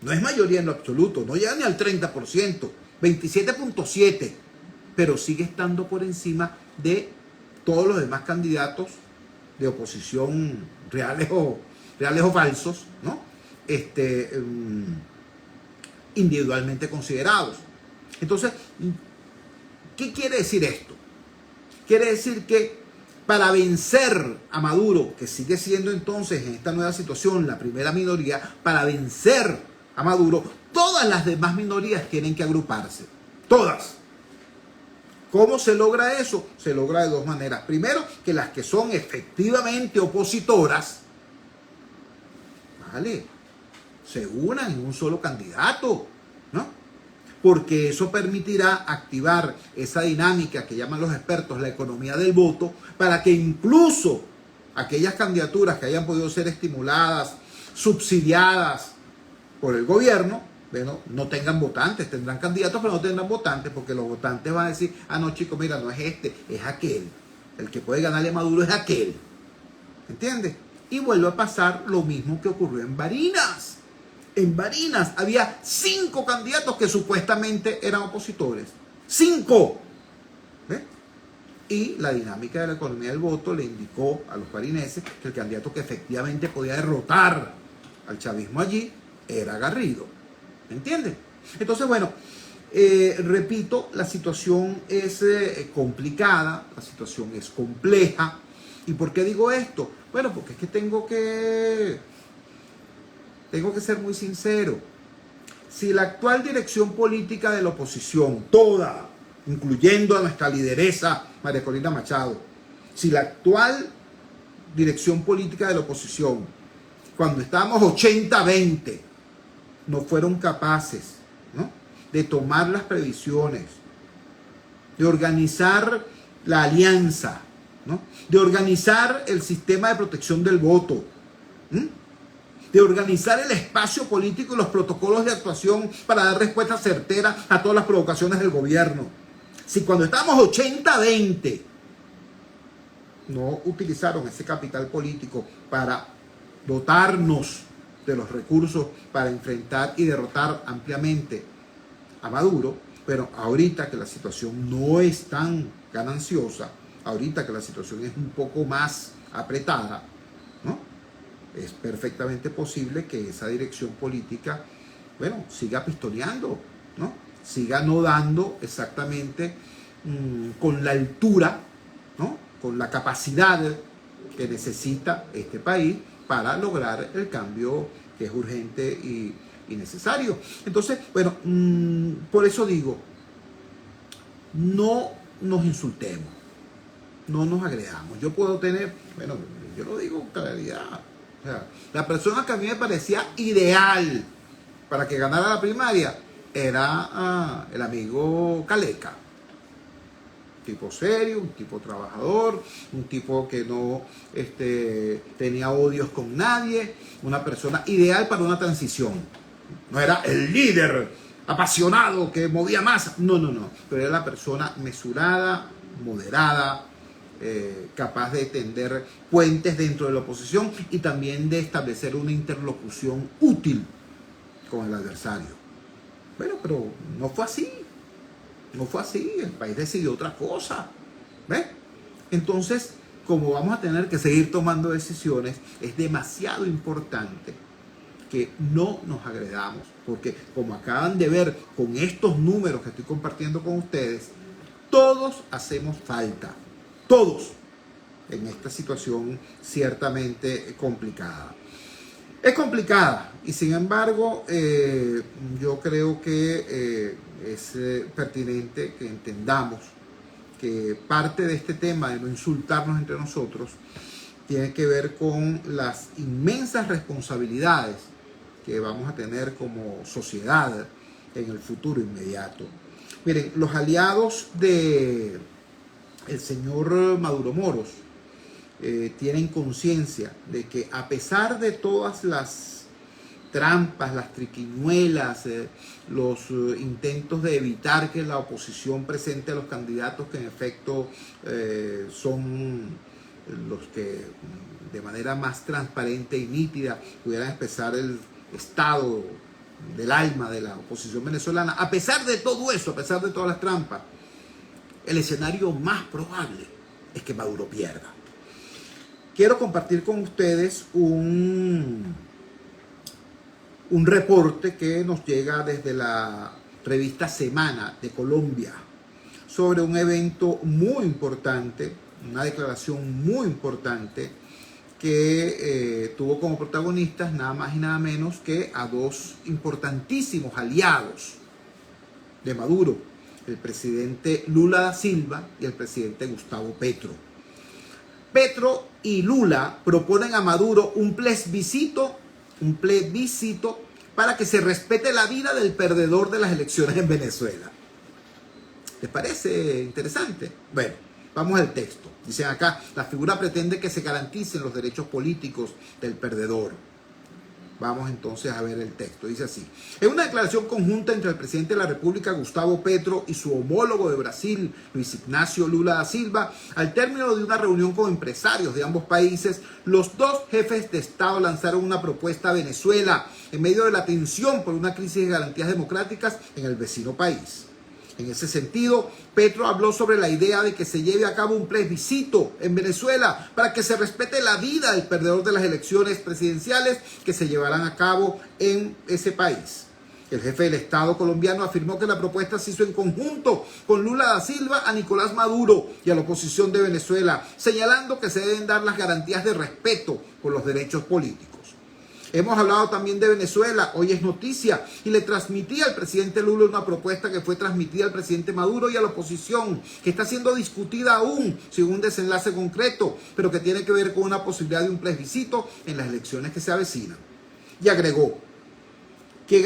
No es mayoría en lo absoluto, no llega ni al 30%, 27.7%, pero sigue estando por encima de todos los demás candidatos de oposición, reales o falsos, ¿no? Individualmente considerados. Entonces, ¿qué quiere decir esto? Quiere decir que para vencer a Maduro, que sigue siendo entonces en esta nueva situación la primera minoría, para vencer a Maduro, todas las demás minorías tienen que agruparse. Todas. ¿Cómo se logra eso? Se logra de dos maneras. Primero, que las que son efectivamente opositoras, ¿vale?, se unan en un solo candidato, ¿no? Porque eso permitirá activar esa dinámica que llaman los expertos la economía del voto, para que incluso aquellas candidaturas que hayan podido ser estimuladas, subsidiadas por el gobierno, bueno, no tengan votantes. Tendrán candidatos pero no tendrán votantes, porque los votantes van a decir, ah no chicos, mira, no es este, es aquel. El que puede ganarle a Maduro es aquel. ¿Entiendes? Y vuelve a pasar lo mismo que ocurrió en Barinas. En Barinas había 5 candidatos que supuestamente eran opositores. 5. ¿Ves? Y la dinámica de la economía del voto le indicó a los barineses que el candidato que efectivamente podía derrotar al chavismo allí era Garrido. ¿Me entienden? Entonces, bueno, repito, la situación es complicada, la situación es compleja. ¿Y por qué digo esto? Bueno, porque es que tengo que ser muy sincero. si la actual dirección política de la oposición, toda, incluyendo a nuestra lideresa María Corina Machado, si la actual dirección política de la oposición, cuando estábamos 80-20, no fueron capaces, ¿no?, de tomar las previsiones, de organizar la alianza, ¿no?, de organizar el sistema de protección del voto, de organizar el espacio político y los protocolos de actuación para dar respuesta certera a todas las provocaciones del gobierno. Si cuando estábamos 80-20 no utilizaron ese capital político para dotarnos de los recursos para enfrentar y derrotar ampliamente a Maduro, pero ahorita que la situación no es tan gananciosa, ahorita que la situación es un poco más apretada, ¿no?, es perfectamente posible que esa dirección política, bueno, siga pistoleando, ¿no?, siga no dando exactamente con la altura, ¿no?, con la capacidad que necesita este país para lograr el cambio que es urgente y necesario. Entonces, bueno, por eso digo, no nos insultemos, no nos agredamos. Yo puedo tener, bueno, yo lo digo con claridad, o sea, la persona que a mí me parecía ideal para que ganara la primaria era el amigo Caleca. Un tipo serio, un tipo trabajador, un tipo que no tenía odios con nadie, una persona ideal para una transición. No era el líder apasionado que movía más, no, pero era la persona mesurada, moderada, capaz de tender puentes dentro de la oposición y también de establecer una interlocución útil con el adversario. Bueno, pero no fue así. No fue así, el país decidió otra cosa. ¿Ves? Entonces, como vamos a tener que seguir tomando decisiones, es demasiado importante que no nos agredamos, porque como acaban de ver con estos números que estoy compartiendo con ustedes, todos hacemos falta, todos, en esta situación ciertamente complicada. Es complicada y sin embargo yo creo que es pertinente que entendamos que parte de este tema de no insultarnos entre nosotros tiene que ver con las inmensas responsabilidades que vamos a tener como sociedad en el futuro inmediato. Miren, los aliados de el señor Maduro Moros tienen conciencia de que a pesar de todas las trampas, las triquiñuelas, los intentos de evitar que la oposición presente a los candidatos que en efecto son los que de manera más transparente y nítida pudieran expresar el estado del alma de la oposición venezolana, a pesar de todo eso, a pesar de todas las trampas, el escenario más probable es que Maduro pierda. Quiero compartir con ustedes un reporte que nos llega desde la revista Semana de Colombia sobre un evento muy importante, una declaración muy importante que tuvo como protagonistas nada más y nada menos que a dos importantísimos aliados de Maduro, el presidente Lula da Silva y el presidente Gustavo Petro. Petro y Lula proponen a Maduro un plebiscito para que se respete la vida del perdedor de las elecciones en Venezuela. ¿Les parece interesante? Bueno, vamos al texto. Dicen acá, la figura pretende que se garanticen los derechos políticos del perdedor. Vamos entonces a ver el texto. Dice así: en una declaración conjunta entre el presidente de la República, Gustavo Petro, y su homólogo de Brasil, Luis Ignacio Lula da Silva, al término de una reunión con empresarios de ambos países, los dos jefes de Estado lanzaron una propuesta a Venezuela en medio de la tensión por una crisis de garantías democráticas en el vecino país. En ese sentido, Petro habló sobre la idea de que se lleve a cabo un plebiscito en Venezuela para que se respete la vida del perdedor de las elecciones presidenciales que se llevarán a cabo en ese país. El jefe del Estado colombiano afirmó que la propuesta se hizo en conjunto con Lula da Silva a Nicolás Maduro y a la oposición de Venezuela, señalando que se deben dar las garantías de respeto por los derechos políticos. Hemos hablado también de Venezuela, hoy es noticia, y le transmití al presidente Lula una propuesta que fue transmitida al presidente Maduro y a la oposición, que está siendo discutida aún sin un desenlace concreto, pero que tiene que ver con una posibilidad de un plebiscito en las elecciones que se avecinan. Y agregó que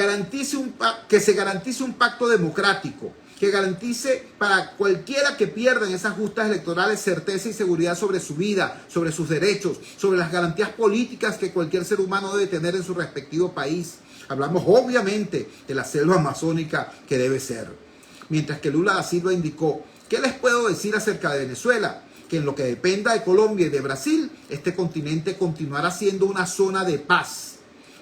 se garantice un pacto democrático, que garantice para cualquiera que pierda en esas justas electorales certeza y seguridad sobre su vida, sobre sus derechos, sobre las garantías políticas que cualquier ser humano debe tener en su respectivo país. Hablamos obviamente de la selva amazónica que debe ser. Mientras que Lula da Silva indicó, ¿qué les puedo decir acerca de Venezuela? Que en lo que dependa de Colombia y de Brasil, este continente continuará siendo una zona de paz.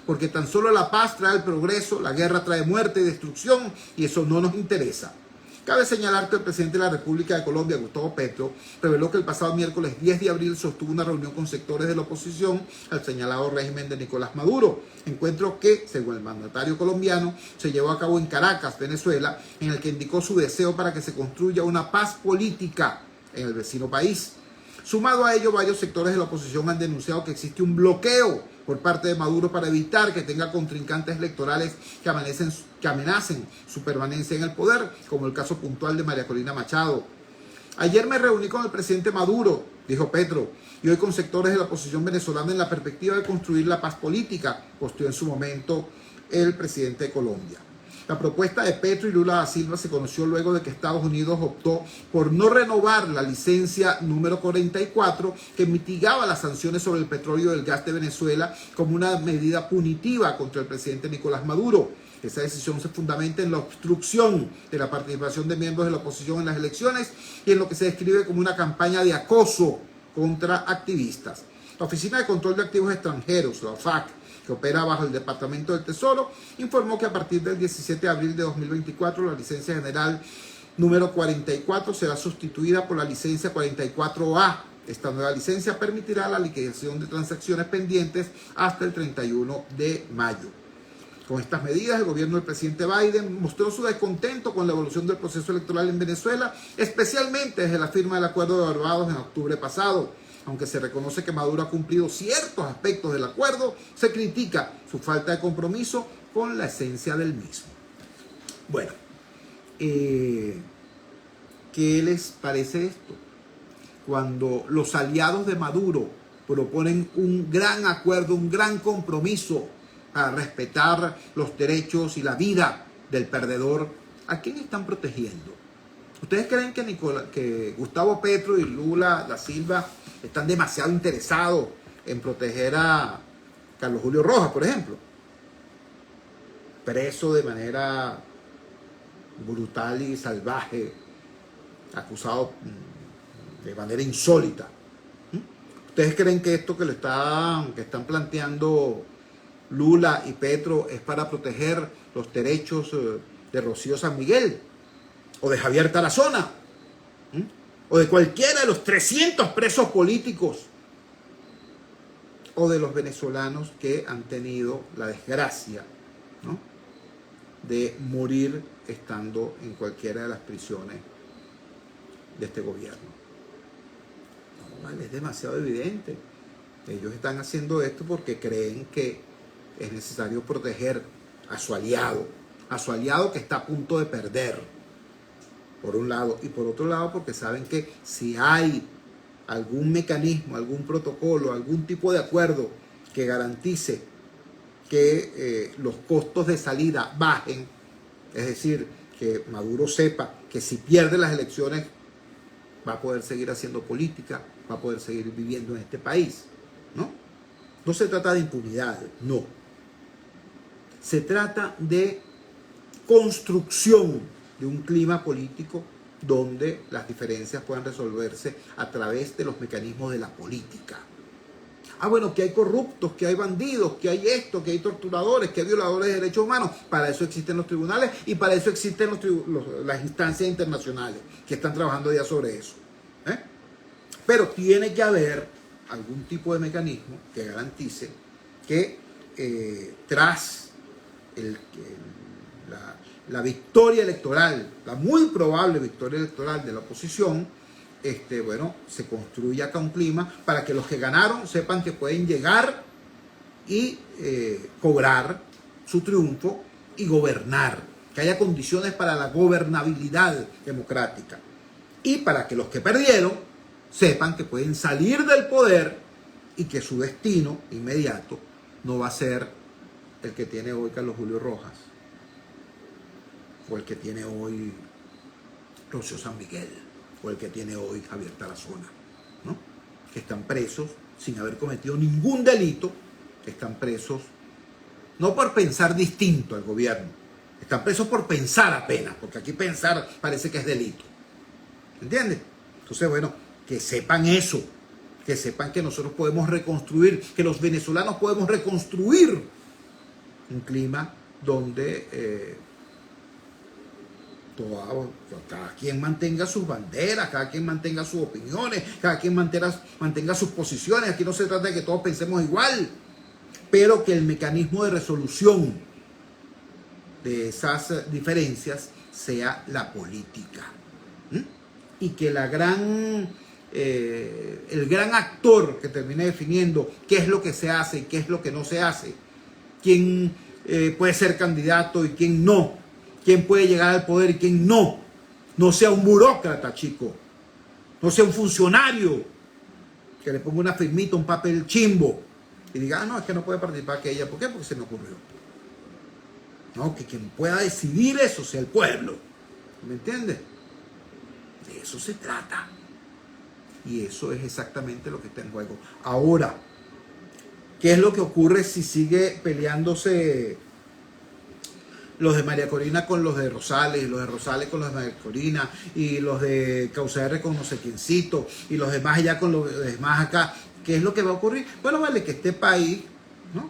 Porque tan solo la paz trae el progreso, la guerra trae muerte y destrucción, y eso no nos interesa. Cabe señalar que el presidente de la República de Colombia, Gustavo Petro, reveló que el pasado miércoles 10 de abril sostuvo una reunión con sectores de la oposición al señalado régimen de Nicolás Maduro. Encuentro que, según el mandatario colombiano, se llevó a cabo en Caracas, Venezuela, en el que indicó su deseo para que se construya una paz política en el vecino país. Sumado a ello, varios sectores de la oposición han denunciado que existe un bloqueo por parte de Maduro para evitar que tenga contrincantes electorales que amenacen su permanencia en el poder, como el caso puntual de María Corina Machado. Ayer me reuní con el presidente Maduro, dijo Petro, y hoy con sectores de la oposición venezolana en la perspectiva de construir la paz política, posteó en su momento el presidente de Colombia. La propuesta de Petro y Lula da Silva se conoció luego de que Estados Unidos optó por no renovar la licencia número 44 que mitigaba las sanciones sobre el petróleo y el gas de Venezuela como una medida punitiva contra el presidente Nicolás Maduro. Esa decisión se fundamenta en la obstrucción de la participación de miembros de la oposición en las elecciones y en lo que se describe como una campaña de acoso contra activistas. La Oficina de Control de Activos Extranjeros, la OFAC, que opera bajo el Departamento del Tesoro, informó que a partir del 17 de abril de 2024 la licencia general número 44 será sustituida por la licencia 44A. Esta nueva licencia permitirá la liquidación de transacciones pendientes hasta el 31 de mayo. Con estas medidas, el gobierno del presidente Biden mostró su descontento con la evolución del proceso electoral en Venezuela, especialmente desde la firma del Acuerdo de Barbados en octubre pasado. Aunque se reconoce que Maduro ha cumplido ciertos aspectos del acuerdo, se critica su falta de compromiso con la esencia del mismo. Bueno, ¿qué les parece esto? Cuando los aliados de Maduro proponen un gran acuerdo, un gran compromiso para respetar los derechos y la vida del perdedor, ¿a quién están protegiendo? ¿Ustedes creen que Gustavo Petro y Lula da Silva están demasiado interesados en proteger a Carlos Julio Rojas, por ejemplo? Preso de manera brutal y salvaje, acusado de manera insólita. ¿Ustedes creen que esto que están planteando Lula y Petro es para proteger los derechos de Rocío San Miguel? ¿O de Javier Tarazona? ¿O de cualquiera de los 300 presos políticos? ¿O de los venezolanos que han tenido la desgracia, ¿no?, de morir estando en cualquiera de las prisiones de este gobierno? No, vale, es demasiado evidente. Ellos están haciendo esto porque creen que es necesario proteger a su aliado que está a punto de perder, por un lado, y por otro lado porque saben que si hay algún mecanismo, algún protocolo, algún tipo de acuerdo que garantice que los costos de salida bajen, es decir, que Maduro sepa que si pierde las elecciones va a poder seguir haciendo política, va a poder seguir viviendo en este país, ¿no? No se trata de impunidad, no. Se trata de construcción de un clima político donde las diferencias puedan resolverse a través de los mecanismos de la política. Ah, bueno, que hay corruptos, que hay bandidos, que hay esto, que hay torturadores, que hay violadores de derechos humanos. Para eso existen los tribunales y para eso existen las instancias internacionales que están trabajando ya sobre eso. Pero tiene que haber algún tipo de mecanismo que garantice que tras la victoria electoral, la muy probable victoria electoral de la oposición, se construya acá un clima para que los que ganaron sepan que pueden llegar y cobrar su triunfo y gobernar, que haya condiciones para la gobernabilidad democrática y para que los que perdieron sepan que pueden salir del poder y que su destino inmediato no va a ser el que tiene hoy Carlos Julio Rojas o el que tiene hoy Rocío San Miguel o el que tiene hoy Javier Tarazona, ¿no? Que están presos sin haber cometido ningún delito, que están presos no por pensar distinto al gobierno, están presos por pensar apenas, porque aquí pensar parece que es delito. ¿Entiendes? Entonces, bueno, que sepan eso, que sepan que nosotros podemos reconstruir, que los venezolanos podemos reconstruir un clima donde cada quien mantenga sus banderas, cada quien mantenga sus opiniones, cada quien mantenga sus posiciones. Aquí no se trata de que todos pensemos igual, pero que el mecanismo de resolución de esas diferencias sea la política. Y que el gran actor que termine definiendo qué es lo que se hace y qué es lo que no se hace, quién puede ser candidato y quién no, quién puede llegar al poder y quién no sea un burócrata, chico, no sea un funcionario que le ponga una firmita, un papel chimbo y diga, no, es que no puede participar aquella. ¿Por qué? Porque se me ocurrió. No, que quien pueda decidir eso sea el pueblo. ¿Me entiendes? De eso se trata. Y eso es exactamente lo que está en juego. Ahora, ¿qué es lo que ocurre si sigue peleándose los de María Corina con los de Rosales, y los de Rosales con los de María Corina, y los de Causa R con no sé quiéncito, y los demás allá con los demás acá? ¿Qué es lo que va a ocurrir? Bueno, vale, que este país, ¿no?,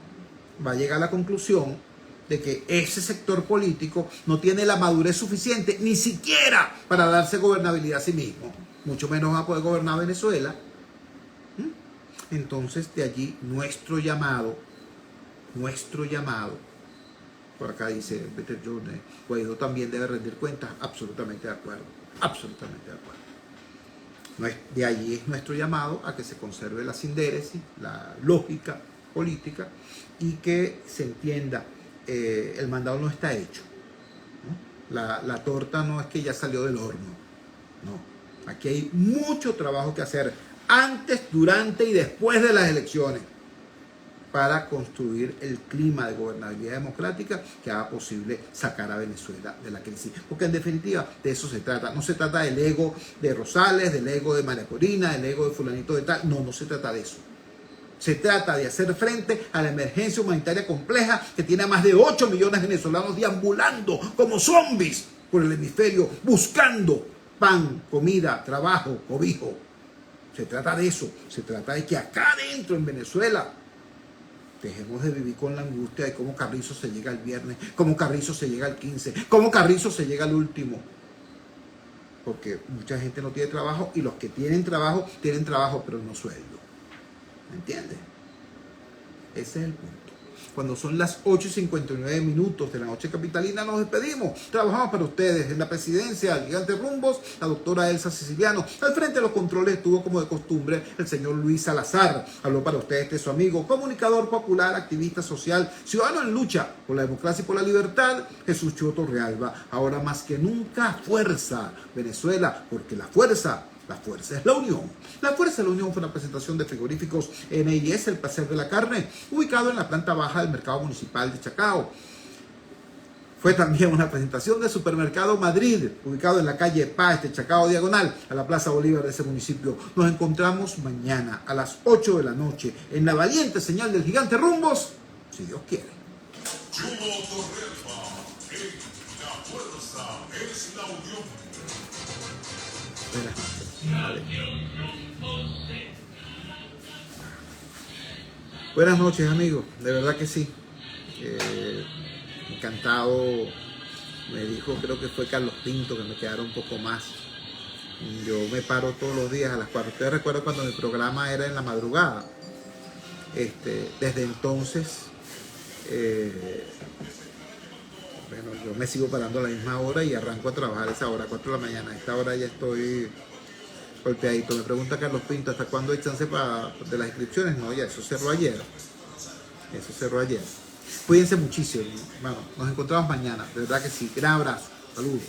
va a llegar a la conclusión de que ese sector político no tiene la madurez suficiente ni siquiera para darse gobernabilidad a sí mismo, mucho menos va a poder gobernar Venezuela. Entonces, de allí nuestro llamado, por acá dice Peter Jones, Guaidó también debe rendir cuentas. Absolutamente de acuerdo, absolutamente de acuerdo. De allí es nuestro llamado a que se conserve la sindéresis, la lógica política, y que se entienda, el mandado no está hecho, ¿no? La torta no es que ya salió del horno, no. Aquí hay mucho trabajo que hacer antes, durante y después de las elecciones para construir el clima de gobernabilidad democrática que haga posible sacar a Venezuela de la crisis. Porque en definitiva de eso se trata. No se trata del ego de Rosales, del ego de María Corina, del ego de fulanito de tal. No se trata de eso. Se trata de hacer frente a la emergencia humanitaria compleja que tiene a más de 8 millones de venezolanos deambulando como zombies por el hemisferio buscando pan, comida, trabajo, cobijo. Se trata de eso. Se trata de que acá adentro en Venezuela dejemos de vivir con la angustia de cómo Carrizo se llega el viernes, cómo Carrizo se llega el 15, cómo Carrizo se llega al último. Porque mucha gente no tiene trabajo y los que tienen trabajo pero no sueldo. ¿Me entiendes? Ese es el punto. Cuando son las 8:59 de la noche capitalina, nos despedimos. Trabajamos para ustedes en la presidencia del Gigante Rumbos, la doctora Elsa Siciliano. Al frente de los controles estuvo, como de costumbre, el señor Luis Salazar. Habló para ustedes su amigo, comunicador popular, activista social, ciudadano en lucha por la democracia y por la libertad, Jesús Choto Realba. Ahora más que nunca, fuerza, Venezuela, porque la fuerza es la unión. La fuerza de la unión fue una presentación de frigoríficos NIS, el placer de la carne, ubicado en la planta baja del mercado municipal de Chacao. Fue también una presentación de Supermercado Madrid, ubicado en la calle Paz de Chacao, diagonal a la Plaza Bolívar de ese municipio. Nos encontramos mañana a las 8 de la noche en la valiente señal del Gigante Rumbos, si Dios quiere.
La fuerza es la unión.
Buenas noches. Buenas noches, amigos, de verdad que sí. Encantado. Me dijo, creo que fue Carlos Pinto, que me quedara un poco más. Yo me paro todos los días a las 4. Ustedes recuerdan cuando mi programa era en la madrugada. Desde entonces, bueno, yo me sigo parando a la misma hora y arranco a trabajar a esa hora, 4 de la mañana. A esta hora ya estoy golpeadito. Me pregunta Carlos Pinto, ¿hasta cuándo hay chance de las inscripciones? No, ya eso cerró ayer. Eso cerró ayer. Cuídense muchísimo, hermano. Nos encontramos mañana. De verdad que sí. Gran abrazo. Saludos.